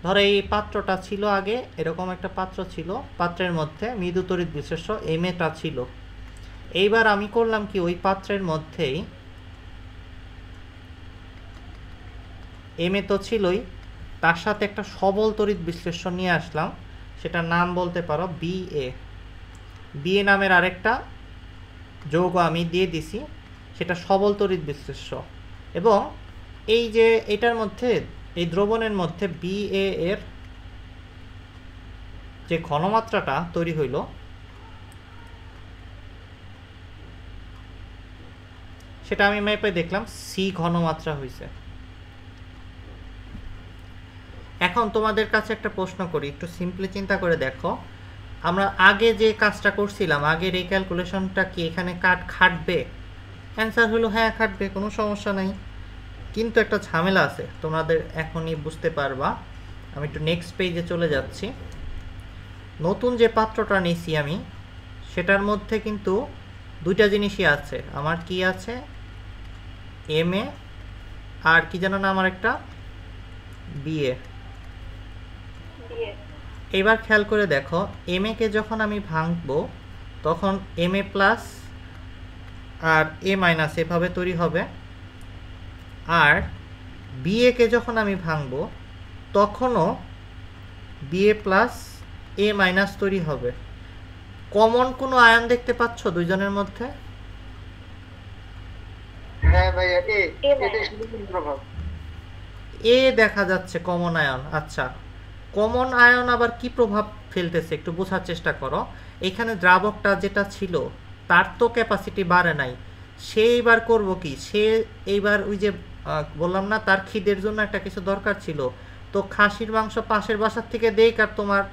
ধরো এই পাত্রটা ছিল আগে, এরকম একটা পাত্র ছিল, পাত্রের মধ্যে মৃদু তড়িৎ বিশ্লেষ্য এম এটা ছিল। এইবার আমি করলাম কি, ওই পাত্রের মধ্যেই এম এ তো ছিলই, তার সাথে একটা সবল তড়িৎ বিশ্লেষ্য নিয়ে আসলাম, সেটার নাম বলতে পারো বিএ। বিএ নামের আরেকটা যৌগ আমি দিয়ে দিছি, সেটা সবল তড়িৎ বিশ্লেষ্য। এবং এই যে এটার মধ্যে, এই দ্রবণের মধ্যে বিএ এর যে ঘনমাত্রাটা তৈরি হইল, সেটা আমি মেপে দেখলাম সি ঘনমাত্রা হয়েছে। এখন তোমাদের কাছে একটা প্রশ্ন করি, একটু সিম্পলি চিন্তা করে দেখো, আমরা আগে যে কাজটা করছিলাম, আগের এই ক্যালকুলেশনটা কি এখানে খাটবে? অ্যান্সার হলো হ্যাঁ খাটবে, কোনো সমস্যা নাই, কিন্তু একটা ঝামেলা আছে, তোমাদের এখনই বুঝতে পারবা। আমি একটু নেক্সট পেজে চলে যাচ্ছি। নতুন যে পাত্রটা নিয়েছি আমি, সেটার মধ্যে কিন্তু দুইটা জিনিসই আছে আমার, কি আছে এম এ আর কি জানো না আমার একটা বিএ। দিয়ে এবার খেয়াল করে দেখো এম এ কে যখন আমি ভাঙবো তখন M A plus R A minus এভাবে তৈরি হবে, আর বিএ কে যখন আমি ভাঙবো তখনও বিএ প্লাস এ মাইনাস তৈরি হবে। কমন কোনো আয়ন দেখতে পাচ্ছ দুইজনের মধ্যে? হ্যাঁ ভাইয়া এ এটাই মাইনাস। শুধু প্রভাব। এ দেখা যাচ্ছে কমন আয়ন। আচ্ছা, কমন আয়ন আবার কি প্রভাব ফেলতেছে একটু বোঝার চেষ্টা করো। এখানে দ্রাবকটা যেটা ছিল তার তো ক্যাপাসিটি বাড়ে নাই, সে এইবার করবো কি, সে এইবার ওই যে বললাম না তার খিদের জন্য একটা কিছু দরকার ছিল, তো খাসির মাংস পাশের বাসার থেকে দেইক আর তোমার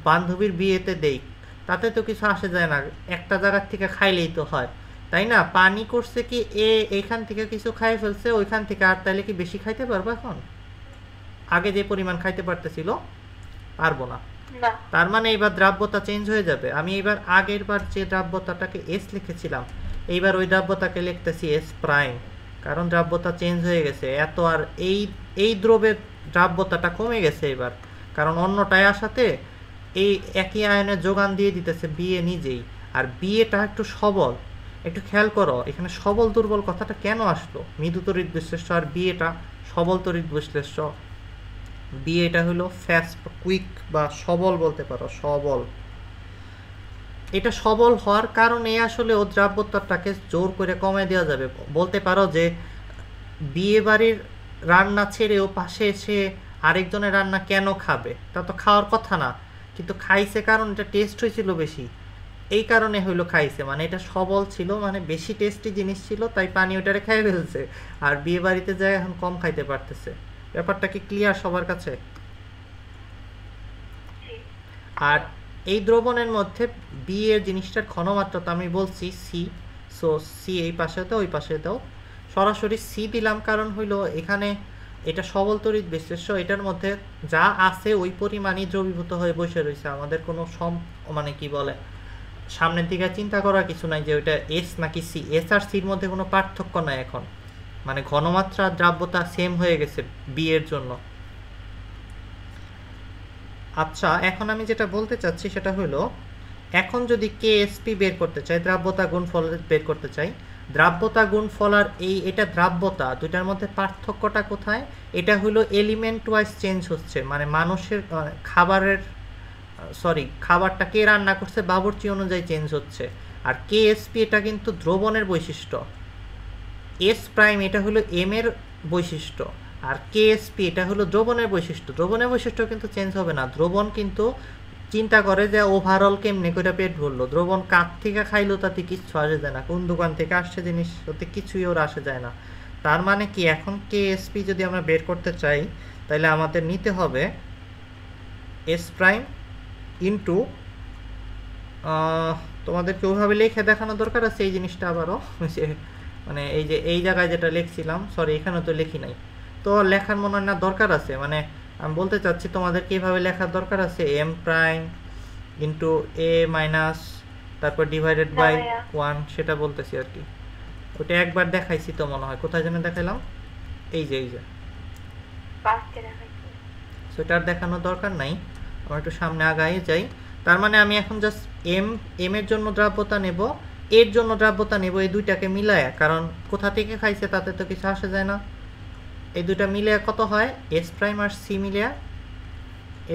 বান্ধবীর বিয়েতে দেইক, তাতে তো কিছু আসে যায় না, একটা জায়গার থেকে খাইলেই তো হয়, তাই না? পানি করছে কি এ এইখান থেকে কিছু খাই ফেলছে ওইখান থেকে, আর তাইলে কি বেশি খাইতে পারবো এখন? আগে যে পরিমাণ খাইতে পারতেছিল পারবো না। না, তার মানে এইবার দ্রাব্যতা চেঞ্জ হয়ে যাবে। আমি এইবার আগের বার যে দ্রাব্যতাটাকে এস লিখেছিলাম এইবার ওই দ্রাব্যতাকে লিখতেছি এস প্রাইম, কারণ দ্রাব্যতা চেঞ্জ হয়ে গেছে। এত আর এই এই দ্রবের দ্রাব্যতাটা কমে গেছে এবার, কারণ অন্যটায় আসাতে এই একই আয়নের যোগান দিয়ে দিতেছে বিএ নিজেই, আর বিএটা একটু সবল। একটু খেয়াল করো এখানে সবল দুর্বল কথাটা কেন আসলো, মৃদু তড়িৎ বিশ্লেষ্য আর বিএটা সবল তড়িৎ বিশ্লেষ্য। বিএটা হলো ফাস্ট কুইক বা সবল বলতে পারো, সবল। এটা সবল হওয়ার কারণে আসলে ও দ্রাব্যতাটাকে জোর করে কমে দেওয়া যাবে। বলতে পারো যে বিয়ে বাড়ির রান্না ছেড়ে ও পাশে এসে আরেকজনের রান্না কেন খাবে, তা তো খাওয়ার কথা না, কিন্তু খাইছে কারণ এটা টেস্ট হয়েছিল বেশি, এই কারণে হইলো খাইছে, মানে এটা সবল ছিল, মানে বেশি টেস্টি জিনিস ছিল তাই পানি ওটারে খাই ফেলছে, আর বিয়ে বাড়িতে যায় এখন কম খাইতে পারতেছে। ব্যাপারটা কি ক্লিয়ার সবার কাছে? জি। আর এই দ্রবণের মধ্যে বি এর জিনিসটার ঘনমাত্রা তো আমি বলছি সি, সো সি এই পাশে দাও ওই পাশে দাও, সরাসরি সি দিলাম কারণ হইলো এখানে এটা সবল তড়িৎ বিশ্লেষ্য, এটার মধ্যে যা আছে ওই পরিমাণই দ্রবীভূত হয়ে বসে রয়েছে, আমাদের কোনো মানে কি বলে সামনের দিকে চিন্তা করার কিছু নাই যে ওইটা এস নাকি সি, এস আর সির মধ্যে কোনো পার্থক্য নাই এখন, মানে ঘনমাত্রা দ্রাব্যতা সেম হয়ে গেছে বি এর জন্য। আচ্ছা, এখন আমি যেটা বলতে চাচ্ছি সেটা হলো এখন যদি কেএসপি বের করতে চাই, দ্রাব্যতা গুণফল বের করতে চাই, দ্রাব্যতা গুণফল আর এটা দ্রাব্যতা দুইটার মধ্যে পার্থক্যটা কোথায়? এটা হলো এলিমেন্ট ওয়াইজ চেঞ্জ হচ্ছে, মানে মানুষের খাবারের খাবারটা কে রান্না করছে বাবুর্চি অনুযায়ী চেঞ্জ হচ্ছে। আর কেএসপি এটা কিন্তু দ্রবণের বৈশিষ্ট্য, এস প্রাইম এটা হলো এম এর বৈশিষ্ট্য, আর কেএসপি এটা হলো দ্রবণের বৈশিষ্ট্য। দ্রবণের বৈশিষ্ট্য কিন্তু চেঞ্জ হবে না, দ্রবণ কিন্তু চিন্তা করে যে ওভারঅল কেমনে করে পেট ভরলো, দ্রবণ কাঠ থেকে খাইলো তাতে কিচ্ছু আসে যায় না, কোন দোকান থেকে আসছে জিনিস ওতে কিছুই ওর আসে যায় না। তার মানে কি এখন কেএসপি যদি আমরা বের করতে চাই তাহলে আমাদের নিতে হবে এস প্রাইম ইন্টু, তোমাদেরকে ওইভাবে লিখে দেখানো দরকার আছে এই জিনিসটা আবারও, মানে এই যে এই জায়গায় যেটা লিখছিলাম, সরি এখানে তো লিখি নাই, তো লেখার মনে হয় না দরকার আছে, মানে আমি বলতে চাচ্ছি তোমাদেরকে এইভাবে লেখার দরকার আছে এম প্রাইম ইন্টু এ মাইনাস তারপর ডিভাইডেড বাই 1, সেটা বলতেছি আর কি। ওটা একবার দেখাইছি তো মনে হয়, কোথায় যেন দেখাইলাম, এই যে পাঁচকে দেখাচ্ছি। সেটা আর দেখানোর দরকার নাই, আমরা একটু সামনে আগাই যাই। তার মানে আমি এখন জাস্ট এম এর জন্য দ্রাব্যতা নেব, এর জন্য দ্রাব্যতা নেব, এই দুইটাকে মিলায়, কারণ কোথা থেকে খাইছে তাতে তো কিছু আসে যায় না, এই দুইটা মিলে কত হয় এস প্রাইম আর সি মিলে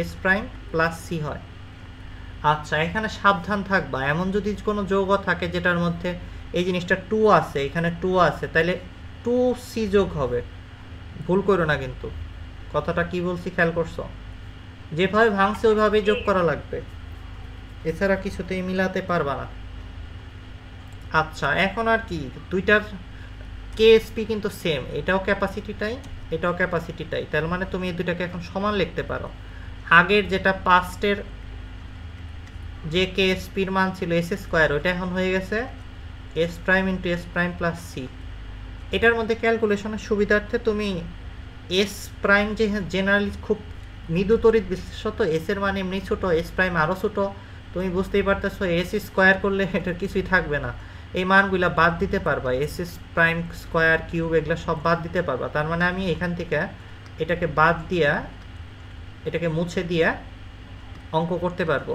এস প্রাইম প্লাস সি হয়। আচ্ছা, এখানে সাবধান থাকবা, এমন যদি কোনো যৌগ থাকে যেটার মধ্যে এই জিনিসটা 2 আছে, এখানে 2 আছে, তাহলে 2c যোগ হবে, ভুল করো না কিন্তু, কথাটা কি বলছি খেয়াল করছো? যেভাবে ভাঙছে ওইভাবেই যোগ করা লাগবে, এছাড়া কিছুতেই মিলাতে পারবা না। আচ্ছা, এখন আর কি দুইটার কেএসপি কিন্তু সেম, এটাও ক্যাপাসিটিটাই এটাও ক্যাপাসিটিটাই, তার মানে তুমি এই দুইটাকে এখন সমান লিখতে পারো। আগের যেটা পাস্টের যে কেএসপির মান ছিল এস স্কোয়ার, ওইটা এখন হয়ে গেছে S prime into S prime plus C. এটার মধ্যে ক্যালকুলেশনের সুবিধার্থে তুমি এস প্রাইম যে জেনারেলি খুব মৃদু তড়িৎ বিশ্লেষ্য, তো এস এর মান এমনি ছোটো, এস প্রাইম আরও ছোটো, তুমি বুঝতেই পারতেছো এস স্কোয়ার করলে এটার কিছুই থাকবে না, এই মানগুলা বাদ দিতে পারবা, S S prime square cube এগুলো সব বাদ দিতে পারবা। তার মানে আমি এখান থেকে এটাকে বাদ দিয়া, এটাকে মুছে দিয়া অঙ্ক করতে পারবো।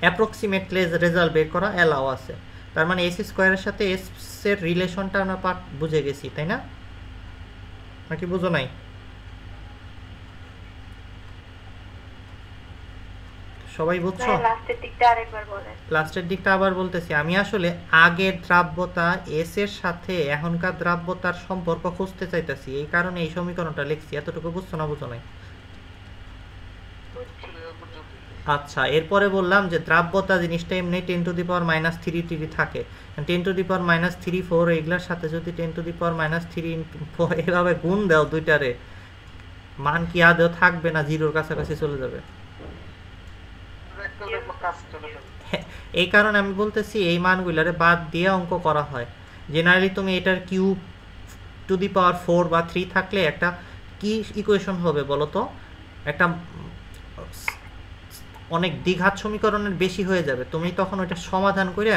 অ্যাপ্রক্সিমেট রেজাল্ট বের করা অ্যালাও আছে। তার মানে এস স্কোয়ারের সাথে এস এর রিলেশনটা আমরা বুঝে গেছি, তাই না? নাকি বুঝো নাই? সবাই বুঝছো? লাস্টের দিকটা আরেকবার বলেন। লাস্টের দিকটা আবার বলতেছি। আমি আসলে আগের দ্রাব্যতা এস এর সাথে এখনকার দ্রাব্যতার সম্পর্ক খুঁজতে চাইতেছি, এই কারণে এই সমীকরণটা লিখছি। এতটুকু বুঝছো না বুঝো নাই? আচ্ছা, এরপরে বললাম যে দ্রাব্যতা জিনিসটা এমনি 10⁻³ থাকে। 10⁻³ এগুলোর সাথে যদি 10⁻³ এভাবে গুণ দাও দুইটারে, মান কি আদৌ থাকবে না জিরোর কাছাকাছি চলে যাবে? এই কারণে আমি বলতেছি এই মানগুলারে বাদ দিয়ে অঙ্ক করা হয়। জেনারেলি তুমি এটার কিউব টু দি পাওয়ার 4 বা 3 থাকলে একটা কি ইকুয়েশন হবে বলো তো? একটা অনেক দ্বিঘাত সমীকরণের বেশি হয়ে যাবে, তুমি তখন ওইটা সমাধান করে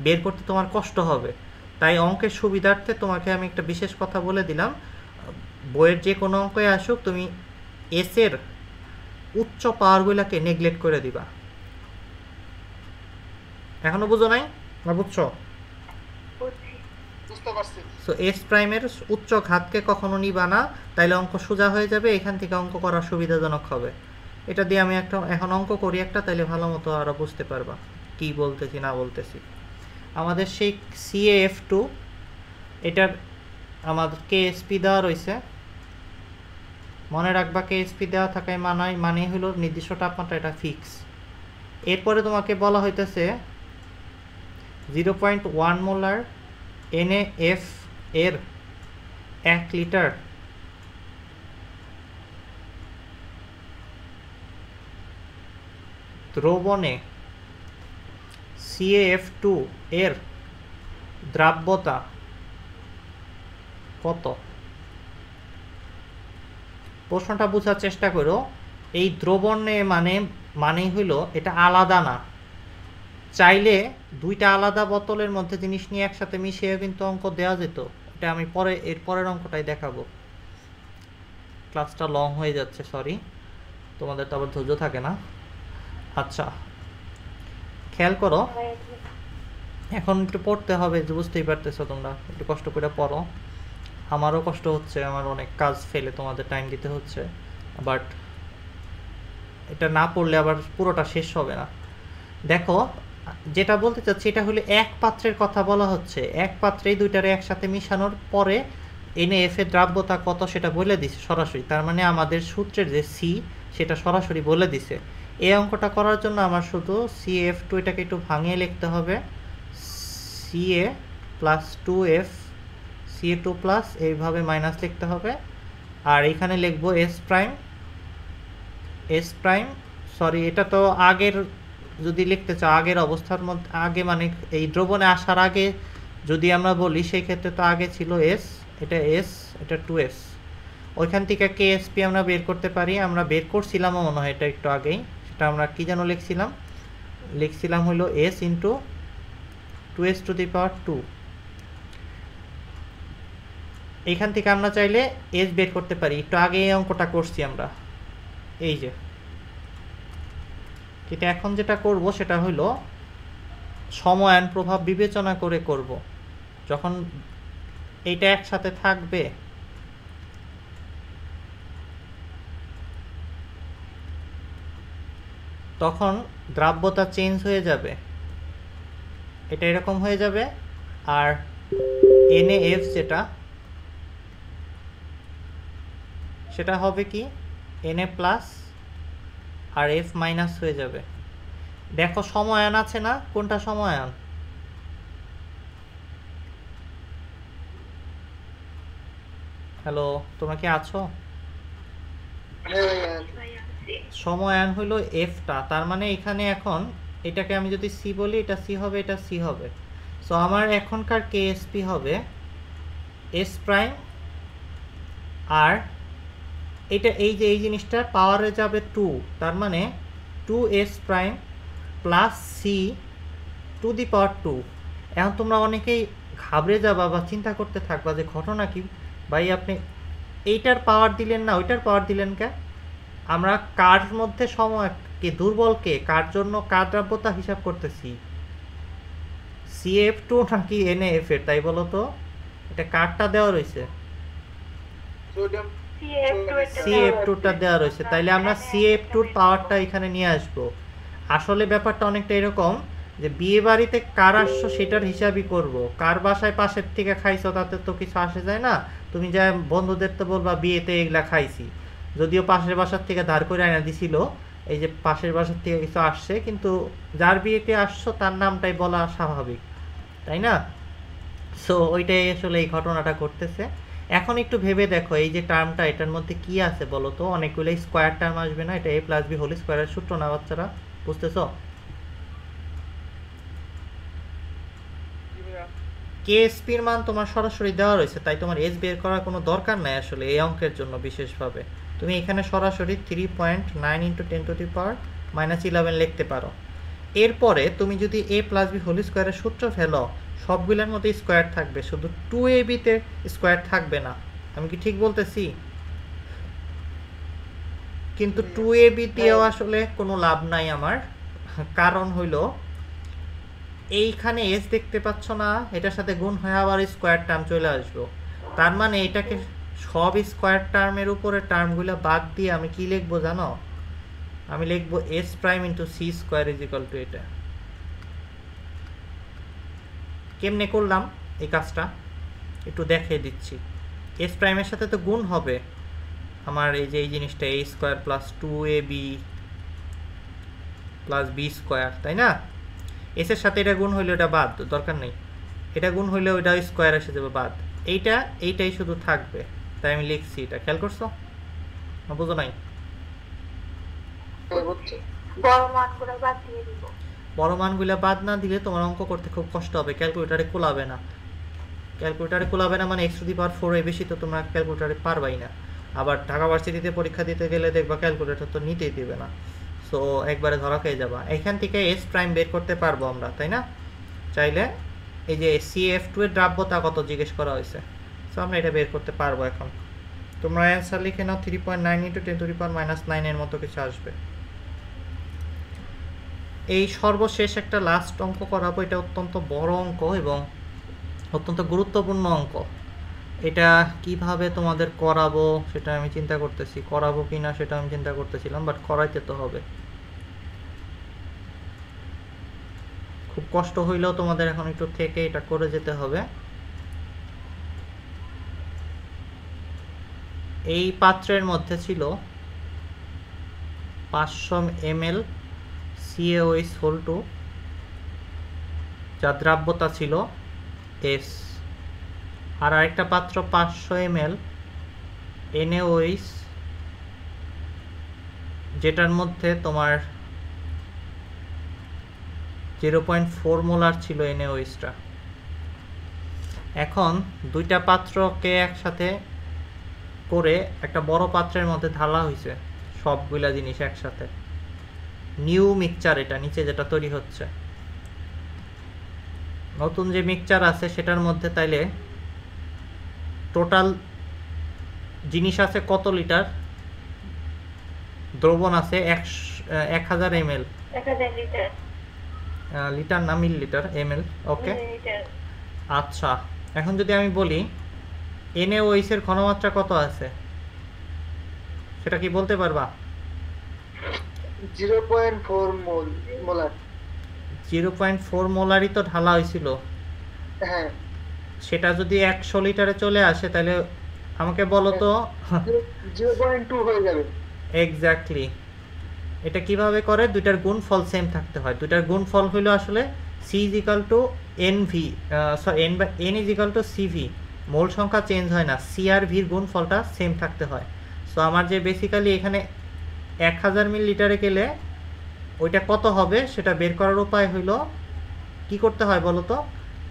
বের করতে তোমার কষ্ট হবে। তাই অঙ্কের সুবিধার্থে তোমাকে আমি একটা বিশেষ কথা বলে দিলাম, বইয়ের যে কোনো অঙ্কে আসুক তুমি এস এর উচ্চ পাওয়ারগুলোকে নেগলেক্ট করে দিবা। এখনো বুঝো নাই না বুঝছো? সো এস প্রাইমের উচ্চ ঘাতকে কখনো নিবা না, তাইলে অঙ্ক সোজা হয়ে যাবে, এখান থেকে অঙ্ক করা সুবিধাজনক হবে। এটা দিয়ে আমি একটা এখন অঙ্ক করি একটা, তাইলে ভালো মতো আরো বুঝতে পারবা কি বলতেছি না বলতেছি। আমাদের সেই CaF2 এটার আমাদের KSP দেওয়া রয়েছে, মনে রাখবা KSP দেওয়া থাকায় মানে হলো নির্দিষ্ট তাপমাত্রা, এটা ফিক্স। এরপরে তোমাকে বলা হইতেছে 0.1 মোলার NaF এর 1 লিটার দ্রবণে CaF2 এর দ্রাব্যতা কত? প্রশ্নটা বোঝার চেষ্টা করো। এই দ্রবণে মানে হইল এটা আলাদা না, চাইলে দুইটা আলাদা বোতলের মধ্যে জিনিস নিয়ে একসাথে মিশিয়ে কিন্তু অঙ্ক দেওয়া যেত। এটা আমি এর পরের অঙ্কটাই দেখাবো। ক্লাসটা লং হয়ে যাচ্ছে, সরি, তোমাদের তো আবার ধৈর্য থাকে না। আচ্ছা, খেয়াল করো, এখন একটু পড়তে হবে, বুঝতেই পারতেছো তোমরা, একটু কষ্ট করে পড়ো। আমারও কষ্ট হচ্ছে, আমার অনেক কাজ ফেলে তোমাদের টাইম দিতে হচ্ছে, বাট এটা না পড়লে আবার পুরোটা শেষ হবে না। দেখো, যেটা বলতে চাচ্ছি এটা হলো এক পাত্রের কথা বলা হচ্ছে। এক পাত্রেই দুইটারে একসাথে মিশানোর পরে NaF এর দ্রাব্যতা কত সেটা বলে দিছে সরাসরি। তার মানে আমাদের সূত্রের যে সি সেটা সরাসরি বলে দিছে। এই অঙ্কটা করার জন্য আমার শুধু CaF2 এটাকে একটু ভাঙিয়ে লিখতে হবে, Ca plus 2F Ca2 plus এইভাবে মাইনাস লিখতে হবে, আর এখানে লিখবো S প্রাইম, সরি এটা তো আগের, যদি লিখতে চাও আগের অবস্থার মধ্যে, আগে মানে এই দ্রবণে আসার আগে যদি আমরা বলি সেই ক্ষেত্রে তো আগে ছিল S, এটা S, এটা 2S। ওইখান থেকে KSP আমরা বের করতে পারি, আমরা বের করছিলাম মনে হয় এটা একটু আগেই। সেটা আমরা কি যেন লিখছিলাম হলো S into 2S to the power 2। এইখান থেকে আমরা চাইলে S বের করতে পারি, একটু আগে এই অঙ্কটা করছি আমরা, এই যে। কিন্তু এখন যেটা করব সেটা হলো সময়ায়ন প্রভাব বিবেচনা করে করব। যখন এইটা একসাথে থাকবে তখন দ্রাব্যতা চেঞ্জ হয়ে যাবে, এটা এরকম হয়ে যাবে, আর NaF যেটা সেটা হবে কি Na প্লাস আর F মাইনাস হয়ে যাবে। দেখো সময়ায়ন আছে না, কোনটা সময়ায়ন? হ্যালো, তোমরা কি আছো? সময়ায়ন হলো Fটা, তার মানে এখানে এখন এটাকে আমি যদি C বলি, এটা C হবে, এটা C হবে। সো আমার এখনকার KSP হবে S প্রাইম, আর এটা এই যে এই জিনিসটা পাওয়ারে যাবে 2, তার মানে 2S prime plus C to the power 2। এখন তোমরা অনেকেই ঘাবড়ে যাবা বা চিন্তা করতে থাকবা যে ঘটনা কি ভাই, আপনি এইটার পাওয়ার দিলেন না ওইটার পাওয়ার দিলেন কে? আমরা কার মধ্যে সময় কে দুর্বল কে, কার জন্য কার দ্রাব্যতা হিসাব করতেছি, CF2 নাকি NaF এর, তাই বলো তো? এটা কারটা দেওয়া রয়েছে, সোডিয়াম CF2টা দেওয়া রয়েছে, তাইলে আমরা CF2 র পাওয়ারটা এখানে নিয়ে আসব। আসলে ব্যাপারটা অনেকটা এরকম যে বিয়ে বাড়িতে কার আসছো সেটার হিসাবই করব, কার বাসায় পাশের থেকে খাইছো তাতে তো কিছু আসে যায় না। তুমি যা বন্ধুদের তো বলবা বিয়েতে এগুলা খাইছি, যদিও পাশের বাসার থেকে ধার করে আনা দিছিল, এই যে পাশের বাসার থেকে কিছু আসছে, কিন্তু যার বিয়েতে আসছো তার নামটাই বলা স্বাভাবিক, তাই না? সো ওইটাই আসলে এই ঘটনাটা ঘটতেছে। এখন একটু ভেবে দেখো এই যে টার্মটা, এটার মধ্যে কি আছে বলো তো? অনেকগুলো স্কোয়ার টার্ম আসবে না? এটা a প্লাস বি হোল স্কোয়ারের সূত্র না বাচ্চারা, বুঝতেছো? কেএসপির মান তোমার সরাসরি দেওয়া রয়েছে, তাই তোমার এস বের করার কোনো দরকার নাই আসলে এই অঙ্কের জন্য বিশেষভাবে। তুমি এখানে সরাসরি 3.9 × 10⁻⁻11 লিখতে পারো। এরপরে তুমি যদি a প্লাস বি হোল স্কোয়ারের সূত্র ফেলো, সবগুলোর মধ্যে স্কোয়ার থাকবে, শুধু 2ab তে স্কোয়ার থাকবে না। আমি কি ঠিক বলতেছি? কিন্তু 2ab দিয়েও আসলে কোনো লাভ নাই আমার, কারণ হইলো এইখানে এস দেখতে পাচ্ছ না, এটার সাথে গুণ হয়ে আবার স্কোয়ার টার্ম চলে আসবো। তার মানে এটাকে সব স্কোয়ার টার্মের উপরে টার্মগুলো বাদ দিয়ে আমি কি লিখবো জানো? আমি লিখবো S prime into C square is equal to এটা। কেমনে করলাম এই কাজটা একটু দেখিয়ে দিচ্ছি। এস প্রাইমের সাথে তো গুণ হবে আমার এই যে এই জিনিসটা, a square plus 2ab plus B square, তাই না? এস এর সাথে এটা গুণ হইলে ওটা বাদ, দরকার নেই। এটা গুণ হইলে ওইটা স্কোয়ার এসে যাবে বাদ, এইটাই শুধু থাকবে, তাই আমি লিখছি এটা। খেয়াল করছো না? বুঝো নাই? বড় মানগুলো বাদ দিয়ে দিব। বড় মানগুলো বাদ না দিলে তোমার অঙ্ক করতে খুব কষ্ট হবে, ক্যালকুলেটারে কোলাবে না। ক্যালকুলেটারে কোলাবে না মানে x⁴ এর বেশি তো তোমরা ক্যালকুলেটারে পারবাই না। আবার ঢাকা ভার্সিটিতে পরীক্ষা দিতে গেলে দেখবা ক্যালকুলেটর তো নিতেই দিবে না, সো একবারে ধরা খেয়ে যাবা। এখান থেকে এস প্রাইম বের করতে পারবো আমরা, তাই না? চাইলে এই যে CF2 এর দ্রাব্যতা কত জিজ্ঞেস করা হয়েছে, সো আমরা এটা বের করতে পারবো। এখন তোমরা অ্যান্সার লিখে নাও, 3.9 × 10⁻⁻9 এর মতো কিছু আসবে। এই সর্বশেষ একটা লাস্ট অঙ্ক করাবো, এটা অত্যন্ত বড় অঙ্ক এবং অত্যন্ত গুরুত্বপূর্ণ অঙ্ক। এটা কিভাবে তোমাদের করাবো সেটা আমি চিন্তা করতেছি, করাবো কি না সেটা আমি চিন্তা করতেছিলাম, বাট করাইতে তো হবে। খুব কষ্ট হইলেও তোমাদের এখন একটু থেকে এটা করে যেতে হবে। এই পাত্রের মধ্যে ছিল 500 ml CaOH2, যার দ্রাব্যতা ছিল S, আর আরেকটা পাত্র 500 ml NaOH, যেটার মধ্যে তোমার 0.4 মোলার ছিল NaOH-টা। এখন দুইটা পাত্রকে একসাথে করে একটা বড় পাত্রের মধ্যে ঢালা হয়েছে সবগুলা জিনিস একসাথে, নিউ মিক্সচার এটা নিচে যেটা তৈরি হচ্ছে। নতুন যে মিক্সচার আছে সেটার মধ্যে তাইলে টোটাল জিনিস আছে কত লিটার? দ্রবণ আছে 1000 ml, 1000 লিটার, লিটার না মিল লিটার, ml, ওকে। লিটার। আচ্ছা, এখন যদি আমি বলি NaOH এর ঘনমাত্রা কত আছে সেটা কি বলতে পারবা? 0.4 মোলার। 0.4 মোলারই তো ঢালা হয়েছিল, হ্যাঁ, সেটা যদি 100 লিটারে চলে আসে তাহলে আমাকে বলো তো। 0.2 হয়ে যাবে। এক্স্যাক্টলি। এটা কিভাবে করে? দুইটার গুণফল সেম থাকতে হয়। দুইটার গুণফল হইলো আসলে C = NV, sorry N = CV। মোল সংখ্যা চেঞ্জ হয় না, C আর V এর গুণফলটা সেম থাকতে হয়। সো আমার যে বেসিক্যালি এখানে 1000 মিলিলিটারে গেলে ওইটা কত হবে সেটা বের করার উপায় হইলো কি করতে হয় বলো তো?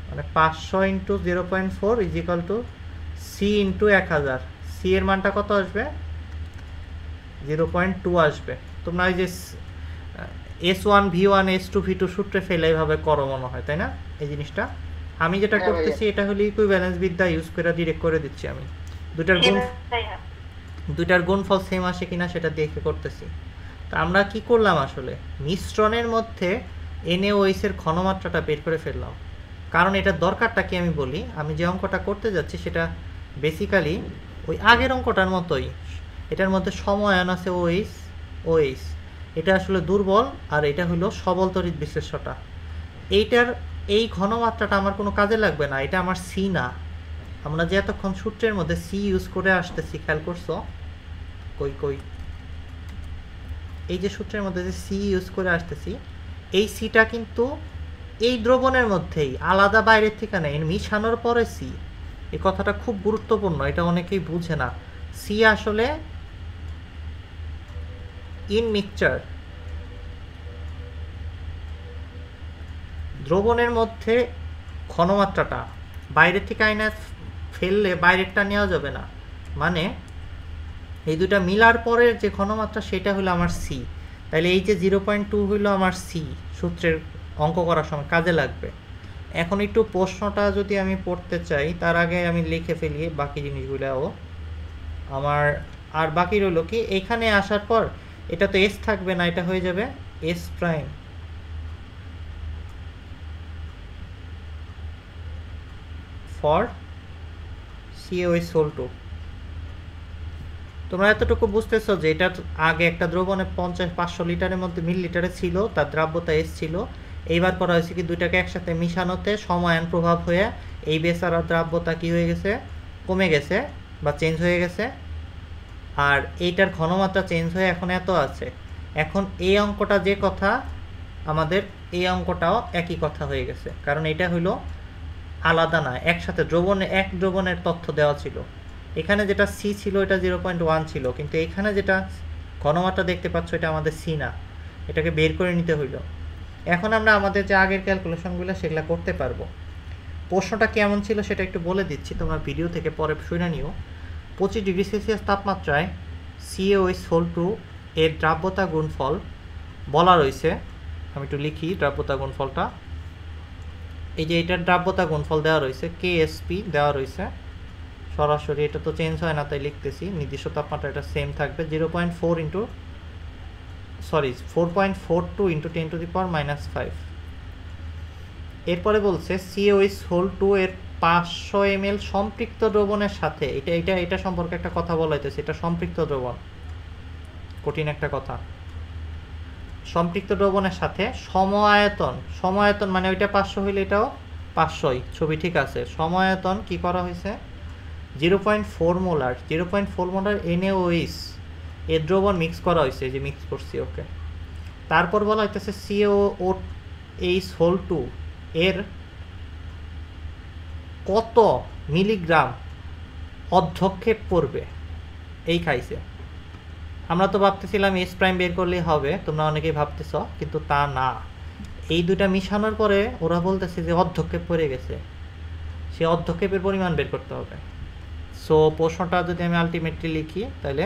মানে 500 × 0.4 = C × 1000। C এর মানটা কত আসবে? 0.2 আসবে। তোমরা এই যে S1V1 S2V2 সূত্রে ফেলে এইভাবে করো মনে হয়, তাই না এই জিনিসটা? আমি যেটা হ্যাঁ ভাইয়া। করতেছি এটা হলো ইকুইভ্যালেন্স বিদ্যা ইউজ করে ডিরেক্ট করে দিচ্ছি আমি। দুইটার গুণফল সেম আসে কিনা সেটা দেখে করতেছি। তো আমরা কি করলাম আসলে, মিশ্রণের মধ্যে NaOH এর ঘনমাত্রাটা বের করে ফেললাম। কারণ এটার দরকারটা কি আমি বলি, আমি যে অঙ্কটা করতে যাচ্ছি সেটা বেসিক্যালি ওই আগের অঙ্কটার মতোই। এটার মধ্যে সমায়ন আছে OH, এটা আসলে দুর্বল, আর এটা হলো সবল তড়িৎ বিশ্লেষ্যটা। এইটার এই ঘনমাত্রাটা আমার কোনো কাজে লাগবে না, এটা আমার সি না। আমরা যে এতক্ষণ সূত্রের মধ্যে সি ইউজ করে আসতেছি, খেয়াল করছো? কই এই যে সূত্রের মধ্যে যে সি ইউজ করে আসতেছি, এই সিটা কিন্তু এই দ্রবণের মধ্যেই, আলাদা বাইরের থেকে নেই, মিশানোর পরে সি। এই কথাটা খুব গুরুত্বপূর্ণ, এটা অনেকেই বুঝে না। সি আসলে ইন মিক্সচার, দ্রবণের মধ্যে ঘনমাত্রাটা বাইরের থেকে আইনা ফেললে বাইরেরটা নেওয়া যাবে না, মানে এই দুটা মিলার পরের যে ঘনমাত্রা সেটা হলো আমার সি। তাহলে এই যে 0.2 হইলো আমার সি, সূত্রের অঙ্ক করার সময় কাজে লাগবে। এখন একটু প্রশ্নটা যদি আমি পড়তে চাই তার আগে আমি লিখে ফেলি বাকি জিনিসগুলোও আমার। আর বাকি রইল কি, এখানে আসার পর এটা তো এস থাকবে না, এটা হয়ে যাবে S prime for CaOH whole 2। তোমরা এতটুকু বুঝতেছো যে এটা আগে একটা দ্রবণে 500 লিটারের মধ্যে মিলিলিটারে ছিল, তার দ্রাব্যতা এস ছিল। এইবার করা হয়েছে কি, দুইটাকে একসাথে মিশানোতে সমায়ন প্রভাব হয়ে এই বেচারার দ্রাব্যতা কি হয়ে গেছে, কমে গেছে বা চেঞ্জ হয়ে গেছে, আর এইটার ঘনমাত্রা চেঞ্জ হয়ে এখন এত আছে। এখন এই অঙ্কটা যে কথা, আমাদের এই অঙ্কটাও একই কথা হয়ে গেছে, কারণ এটা হইলো আলাদা না, একসাথে এক দ্রবণের তথ্য দেওয়া ছিল। এখানে যেটা সি ছিল এটা 0.1 ছিল, কিন্তু এখানে যেটা ঘনমাত্রা দেখতে পাচ্ছ এটা আমাদের সি না, এটাকে বের করে নিতে হইল। এখন আমরা আমাদের যে আগের ক্যালকুলেশনগুলো সেগুলো করতে পারবো। প্রশ্নটা কেমন ছিল সেটা একটু বলে দিচ্ছি, তোমরা ভিডিও থেকে পরে শুনে নিও। 25 ডিগ্রি সেলসিয়াস তাপমাত্রায় CaOH হোল 2 এর দ্রাব্যতা গুণফল বলা রয়েছে। আমি একটু লিখি দ্রাব্যতা গুণফলটা। এই যে এটার দ্রাব্যতা গুণফল দেওয়া রয়েছে, KSP দেওয়া রয়েছে সরাসরি, এটা তো চেঞ্জ হয় না তাই লিখতেছি। নির্দিষ্ট তাপমাত্রা এটা সেম থাকবে, 4.42 ইন্টু 10⁻⁵। এরপরে বলছে CaOH হোল 2 এর 500 ml সম্পৃক্ত দ্রবণের সাথে, এটা সম্পর্কে একটা কথা বলা হইতেছে, এটা সম্পৃক্ত দ্রবণ, কঠিন একটা কথা। সম্পৃক্ত দ্রবণের সাথে সমায়তন মানে ওইটা 500 হইলে এটাও 500ই, ছবি ঠিক আছে। সমায়তন কি করা হয়েছে, 0.4 মোলার NaOH এর দ্রবণ মিক্স করা হয়েছে, যে মিক্স করছি ওকে। তারপর বলা হইতেছে CaOH হোল 2 এর কত মিলিগ্রাম অধ্যক্ষেপ পড়বে এই খাইছে। আমরা তো ভাবতেছিলাম এস প্রাইম বের করলেই হবে, তোমরা অনেকেই ভাবতেছ, কিন্তু তা না। এই দুইটা মিশানোর পরে ওরা বলতেছে যে অধ্যক্ষেপ পড়ে গেছে, সে অধ্যক্ষেপের পরিমাণ বের করতে হবে। সো প্রশ্নটা যদি আমি আলটিমেটলি লিখি তাহলে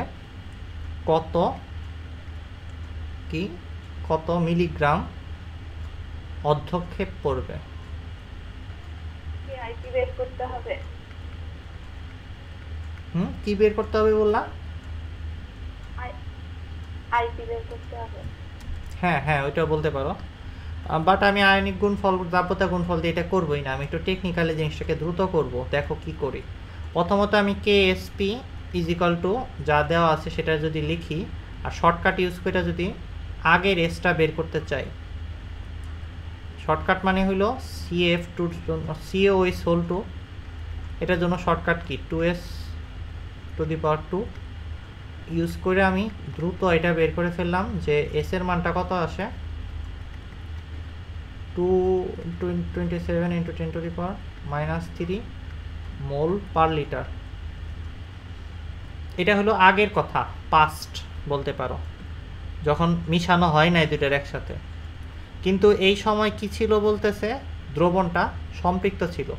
কত মিলিগ্রাম অধ্যক্ষেপ পড়বে, কি বের করতে হবে বললা? হ্যাঁ ওইটাও বলতে পারো, বাট আমি আয়নিক গুণফল, দ্রাব্যতা গুণফল দিয়ে এটা করবোই না, আমি একটু টেকনিক্যালি জিনিসটাকে দ্রুত করব। দেখো কি করি। প্রথমত আমি KSP = যা দেওয়া আছে সেটা যদি লিখি, আর শর্টকাট ইউজ করে যদি আগের এসটা বের করতে চাই, শর্টকাট মানে হইল CaOH হোল 2, এটার জন্য শর্টকাট কি 2s⁻² ইউজ করে আমি দ্রুত এটা বের করে ফেললাম যে এস এর মানটা কত আসে, 227 × 10⁻³ মোল পার লিটার। এটা হলো আগের কথা, পাস্ট বলতে পারো, যখন মিশানো হয় নাই দুটার একসাথে। কিন্তু এই সময় কি ছিল বলতেছে, দ্রবণটা সম্পৃক্ত ছিল।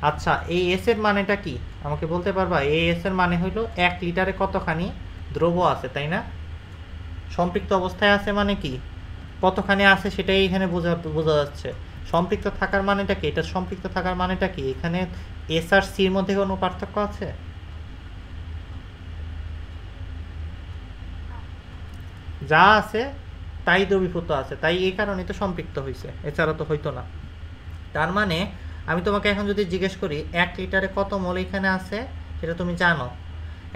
আচ্ছা, এই এস এর মানেটা কি আমাকে বলতে পারবা? এই এস এর মানে হইল 1 লিটারে কতখানি দ্রব আছে, তাই না? সম্পৃক্ত অবস্থায় আছে মানে কি, কতখানি আছে সেটাই এখানে বোঝা যাচ্ছে। সম্পৃক্ত থাকার মানেটা কি, এটা সম্পৃক্ত থাকার মানেটা কি, এখানে এস আর সির মধ্যে কোনো পার্থক্য আছে? যা আছে তাই দ্রবীভূত আছে, তাই এই কারণে তো সম্পৃক্ত হয়েছে, এছাড়া তো হইতো না। তার মানে আমি তোমাকে এখন যদি জিজ্ঞেস করি 1 লিটারে কত মোল এখানে আছে, সেটা তুমি জানো।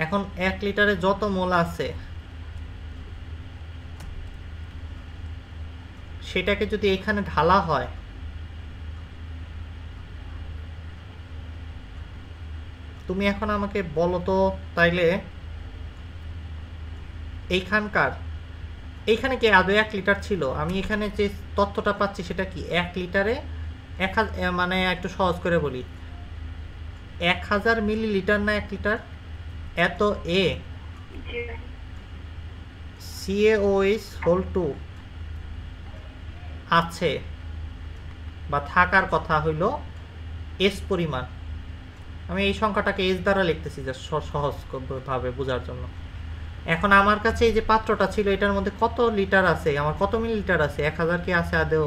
এখন 1 লিটারে যত মোল আছে সেটাকে যদি এখানে ঢালা হয়, তুমি এখন আমাকে বলো তো তাইলে এইখানে কি আদৌ 1 লিটার ছিল? আমি এখানে যে তথ্যটা পাচ্ছি সেটা কি 1 লিটারে মানে একটু সহজ করে বলি, 1000 মিলিলিটার না 1 লিটার? এত এ জি ভাই। CaOH হোল 2 আছে বা থাকার কথা হইল এস পরিমাণ। আমি এই সংখ্যাটাকে এস দ্বারা লিখতেছি যে সহজভাবে বোঝার জন্য। এখন আমার কাছে এই যে পাত্রটা ছিল এটার মধ্যে কত লিটার আছে, আমার কত মিলিলিটার আছে? 1000 কি আছে আদেও?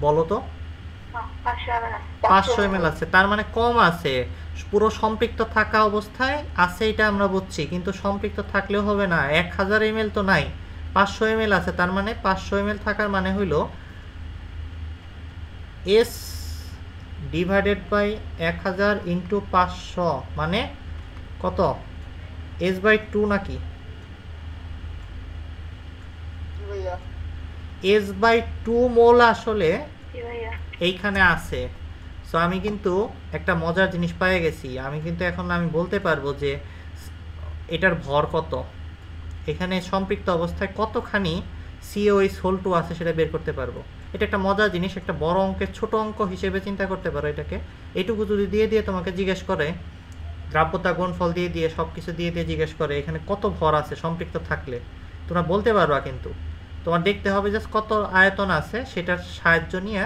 বলো তো। 500 ml আছে, তার মানে কম আছে। পুরো সম্পৃক্ত থাকা অবস্থায় আছে এটা আমরা বুঝছি, কিন্তু সম্পৃক্ত থাকলেও হবে না, 1000 ml তো নাই, 500 ml আছে। তার মানে 500 ml থাকার মানে হইল এস ডিভাইডেড বাই 1000 ইন্টু 500 মানে কত? এস বাই 2 নাকি? জি ভাইয়া। এস বাই 2 মোল আসলে জি ভাইয়া। এইখানে আছে। সো আমি কিন্তু একটা মজার জিনিস পেয়ে গেছি, আমি কিন্তু এখন আমি বলতে পারবো যে এটার ভর কত, এখানে সম্পৃক্ত অবস্থায় কতখানি CaOH হোল 2 আছে সেটা বের করতে পারবো। এটা একটা মজার জিনিস, একটা বড় অঙ্কের ছোট অঙ্ক হিসেবে চিন্তা করতে পারো এটাকে। এইটুকু যদি দিয়ে তোমাকে জিজ্ঞেস করে, দ্রাব্যতা গুণফল দিয়ে সব কিছু দিয়ে জিজ্ঞেস করে এখানে কত ভর আছে সম্পৃক্ত থাকলে, তোমরা বলতে পারবা, কিন্তু তোমার দেখতে হবে যে কত আয়তন আছে, সেটার সাহায্য নিয়ে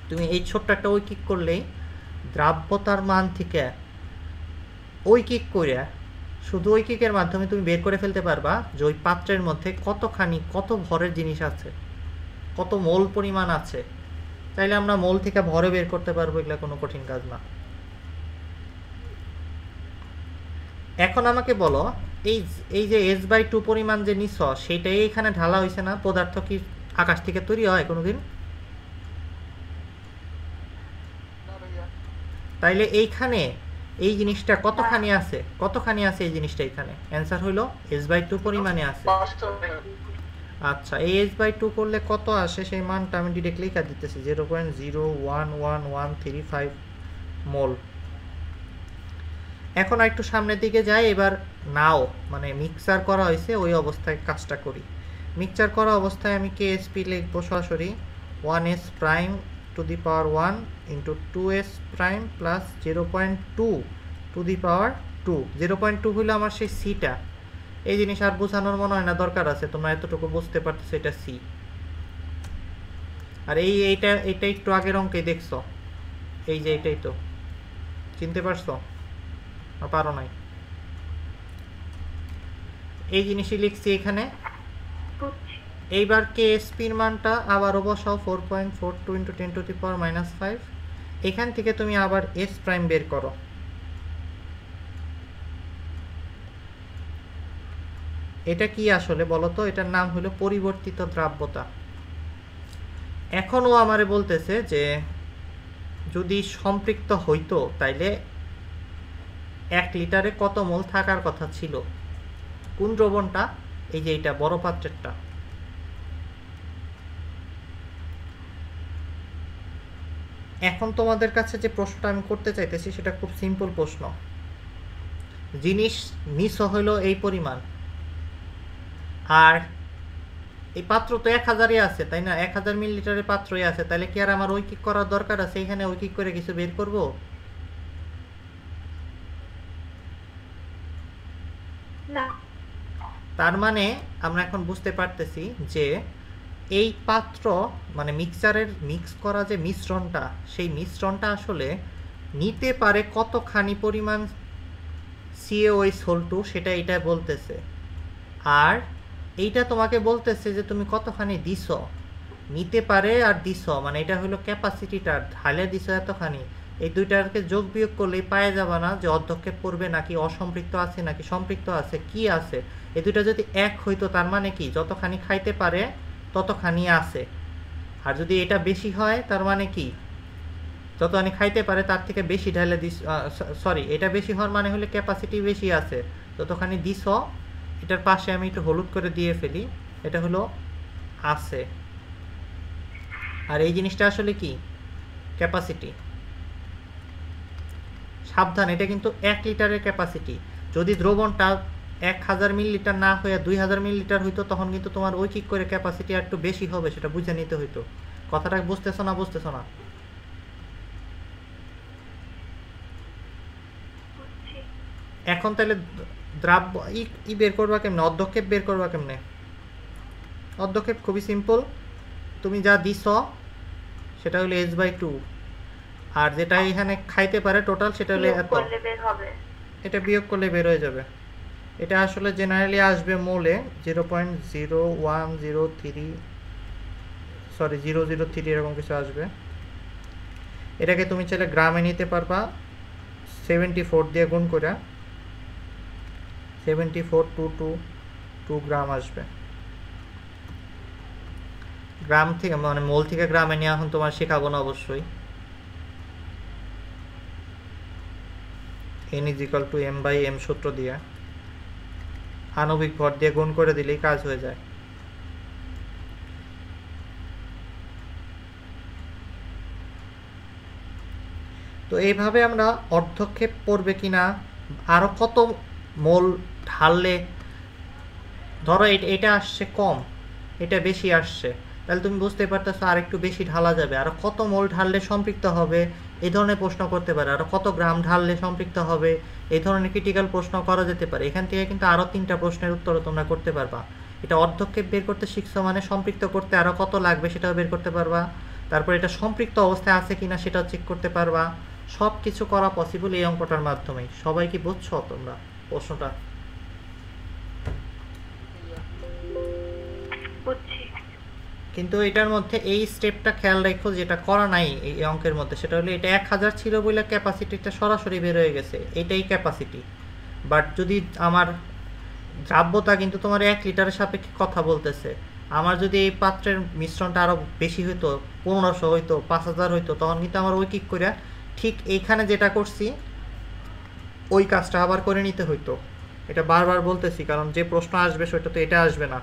তুমি এই ছোট্ট একটা ঐকিক করলেই দ্রাব্যতার মান থেকে ঐকিক করে, শুধু ঐকিকের মাধ্যমে তুমি বের করে ফেলতে পারবা যে ওই পাত্রের মধ্যে কতখানি কত ভরের জিনিস আছে, কত মোল পরিমাণ আছে। তাইলে আমরা মোল থেকে ভরে বের করতে পারবো, এগুলা কোনো কঠিন কাজ না। এখন আমাকে বলো এই যে S/2 পরিমাণ যে নিছ সেটাই এখানে ঢালা হয়েছে না? পদার্থ কি আকাশ থেকে তৈরি হয় কোনোদিন? না ভাইয়া। তাইলে এইখানে এই জিনিসটা কতখানি আছে, এই জিনিসটা এখানে? অ্যান্সার হইলো S/2 পরিমাণে আছে। 500 ml। আচ্ছা, এই S/2 করলে কত আসে সেই মানটা আমি ডিরেক্টলি লিখে দিতেছি, 0.01135 মোল। এখন একটু সামনের দিকে যাই, এবার নাও মানে মিক্সার করা হয়েছে ওই অবস্থায় কাজটা করি। মিক্সচার করা অবস্থায় আমি KSP লিখবো সরাসরি 1s prime to the power 1 into 2s prime plus 0.2 to the power 2। 0.2 হইলো আমার সেই সিটা। এই জিনিস আর বোঝানোর মনে হয় না দরকার আছে, তোমরা এতটুকু বুঝতে পারতেছো এটা সি। আর এইটা একটু আগের অঙ্কে দেখছো, এই যে এটাই তো চিনতে পারছো, পারো নাই? এই জিনিসই লিখছি এখানে। এইবার KSPর মানটা আবারও বসাও 4.42 ইন্টু 10 টু দি পাওয়ার -5। এখান থেকে তুমি আবার S প্রাইম বের করো। এটা কি আসলে বলো তো? এটার নাম হলো পরিবর্তিত দ্রাব্যতা। এখনও আমারে বলতেছে যে যদি সম্পৃক্ত হইতো তাইলে 1 লিটারে কত মোল থাকার কথা ছিল। কোন দ্রবণটা? এই যে এটা বড় পাত্রেরটা। এখন তোমাদের কাছে যে প্রশ্নটা আমি করতে চাইতেছি সেটা খুব সিম্পল প্রশ্ন। জিনিস মিস হইলো এই পরিমাণ, আর এই পাত্র তো 1000-ই আছে, তাই না? 1000 মিলিলিটারের পাত্রই আছে, তাহলে কি আর আমার ঐকিক করার দরকার আছে এখানে ঐকিক করে কিছু বের করব? না। তার মানে আমরা এখন বুঝতে পারতেছি যে এই পাত্র মানে মিক্সচারের মিক্স করা যে মিশ্রণটা, সেই মিশ্রণটা আসলে নিতে পারে কতখানি পরিমাণ CaOH হোল 2 সেটা এটা বলতেছে, আর এইটা তোমাকে বলতেছে যে তুমি কতখানি দিছ, নিতে পারে আর দিছ, মানে এটা হলো ক্যাপাসিটিটা, ঢালে দিছ এতখানি। এই দুইটাকে যোগ বিয়োগ করলেই পাওয়া যাবে না যে অর্ধক্ষেপ পড়বে নাকি অসম্পৃক্ত আছে নাকি সম্পৃক্ত আছে, কি আছে। এই দুইটা যদি এক হইতো তার মানে কি যতখানি খাইতে পারে ততখানি আছে, আর যদি এটা বেশি হয় তার মানে কি যতখানি খাইতে পারে তার থেকে বেশি ঢালে দিস, সরি এটা বেশি হওয়ার মানে হলে ক্যাপাসিটি বেশি আছে, যতখানি দিছ। এটার পাশে আমি একটু হলুদ করে দিয়ে ফেলি, এটা হলো আছে, আর এই জিনিসটা আসলে কি ক্যাপাসিটি। সাবধান, এটা কিন্তু 1 লিটারের ক্যাপাসিটি। যদি দ্রবণটা 1000 মিলিলিটার না হয়ে 2000 মিলিলিটার হইতো তখন কিন্তু তোমার ঐকিক করে ক্যাপাসিটি আর একটু বেশি হবে, সেটা বুঝে নিতে হইতো। কথাটা বুঝতেছো না? বুঝতেছো না? বুঝছি। এখন তাহলে দ্রাব্য ই বের করবা কেমনে, অর্ধক্ষেপ বের করবা কেমনে? অর্ধক্ষেপ খুবই সিম্পল, তুমি যা দিছ সেটা হলো h/2, আর যেটা এখানে খাইতে পারে টোটাল সেটা হলো বিয়োগ এত, করলে বের হবে। এটা বিয়োগ করলে বের হয়ে যাবে। এটা আসলে জেনারেলি আসবে মোলে 0.0103, সরি 003 এরকম কিছু আসবে। এটাকে তুমি চাইলে গ্রামে নিতে পারবা, 74 দিয়ে গুণ করে 74,222 গ্রাম আসবে। গ্রাম থেকে মানে মোল থেকে গ্রামে নিয়ে এখন তোমার শেখাবো না অবশ্যই। n = m/m সূত্র দিয়ে আণবিক ভর দিয়ে গুণ করে দিলেই কাজ হয়ে যায়। তো এইভাবে আমরা অর্ধক্ষেপ পড়বে কিনা, আরো কত মোল ঢাললে, ধরো এটা আসছে কম, এটা বেশি আসছে, তাহলে তুমি বুঝতে পারতেছো আর একটু বেশি ঢালা যাবে, আর কত মোল ঢাললে সম্পৃক্ত হবে, এই ধরনের প্রশ্ন করতে পারে। আর কত গ্রাম ঢাললে সম্পৃক্ত হবে, এই ধরনের ক্রিটিক্যাল প্রশ্ন করা যেতে পারে। এখান থেকে কিন্তু আরো 3টা প্রশ্নের উত্তর তোমরা করতে পারবা। এটা অর্ধক্ষেপ বের করতে শিখছো মানে সম্পৃক্ত করতে আরো কত লাগবে সেটাও বের করতে পারবা, তারপর এটা সম্পৃক্ত অবস্থায় আছে কিনা সেটাও চেক করতে পারবা। সব কিছু করা পসিবল এই অঙ্কটার মাধ্যমেই। সবাই কি বুঝছো তোমরা প্রশ্নটা? বুঝছি। কিন্তু এটার মধ্যে এই স্টেপটা খেয়াল রাখো যেটা করা নাই এই অঙ্কের মধ্যে, সেটা হলো এটা 1000 ছিল বলে ক্যাপাসিটিটা সরাসরি বের হয়ে গেছে, এটাই ক্যাপাসিটি। বাট যদি আমার দ্রাব্যতা কিন্তু তোমার 1 লিটারের সাপেক্ষে কথা বলতেছে, আমার যদি এই পাত্রের মিশ্রণটা আরো বেশি হইতো, 1500 হইতো, 5000 হইতো, তখন কিন্তু আমার ঐকিক করে ঠিক এইখানে যেটা করছি ওই কাজটা আবার করে নিতে হইতো। এটা বারবার বলতেছি কারণ যে প্রশ্ন আসবে সেটা তো এটা আসবে না।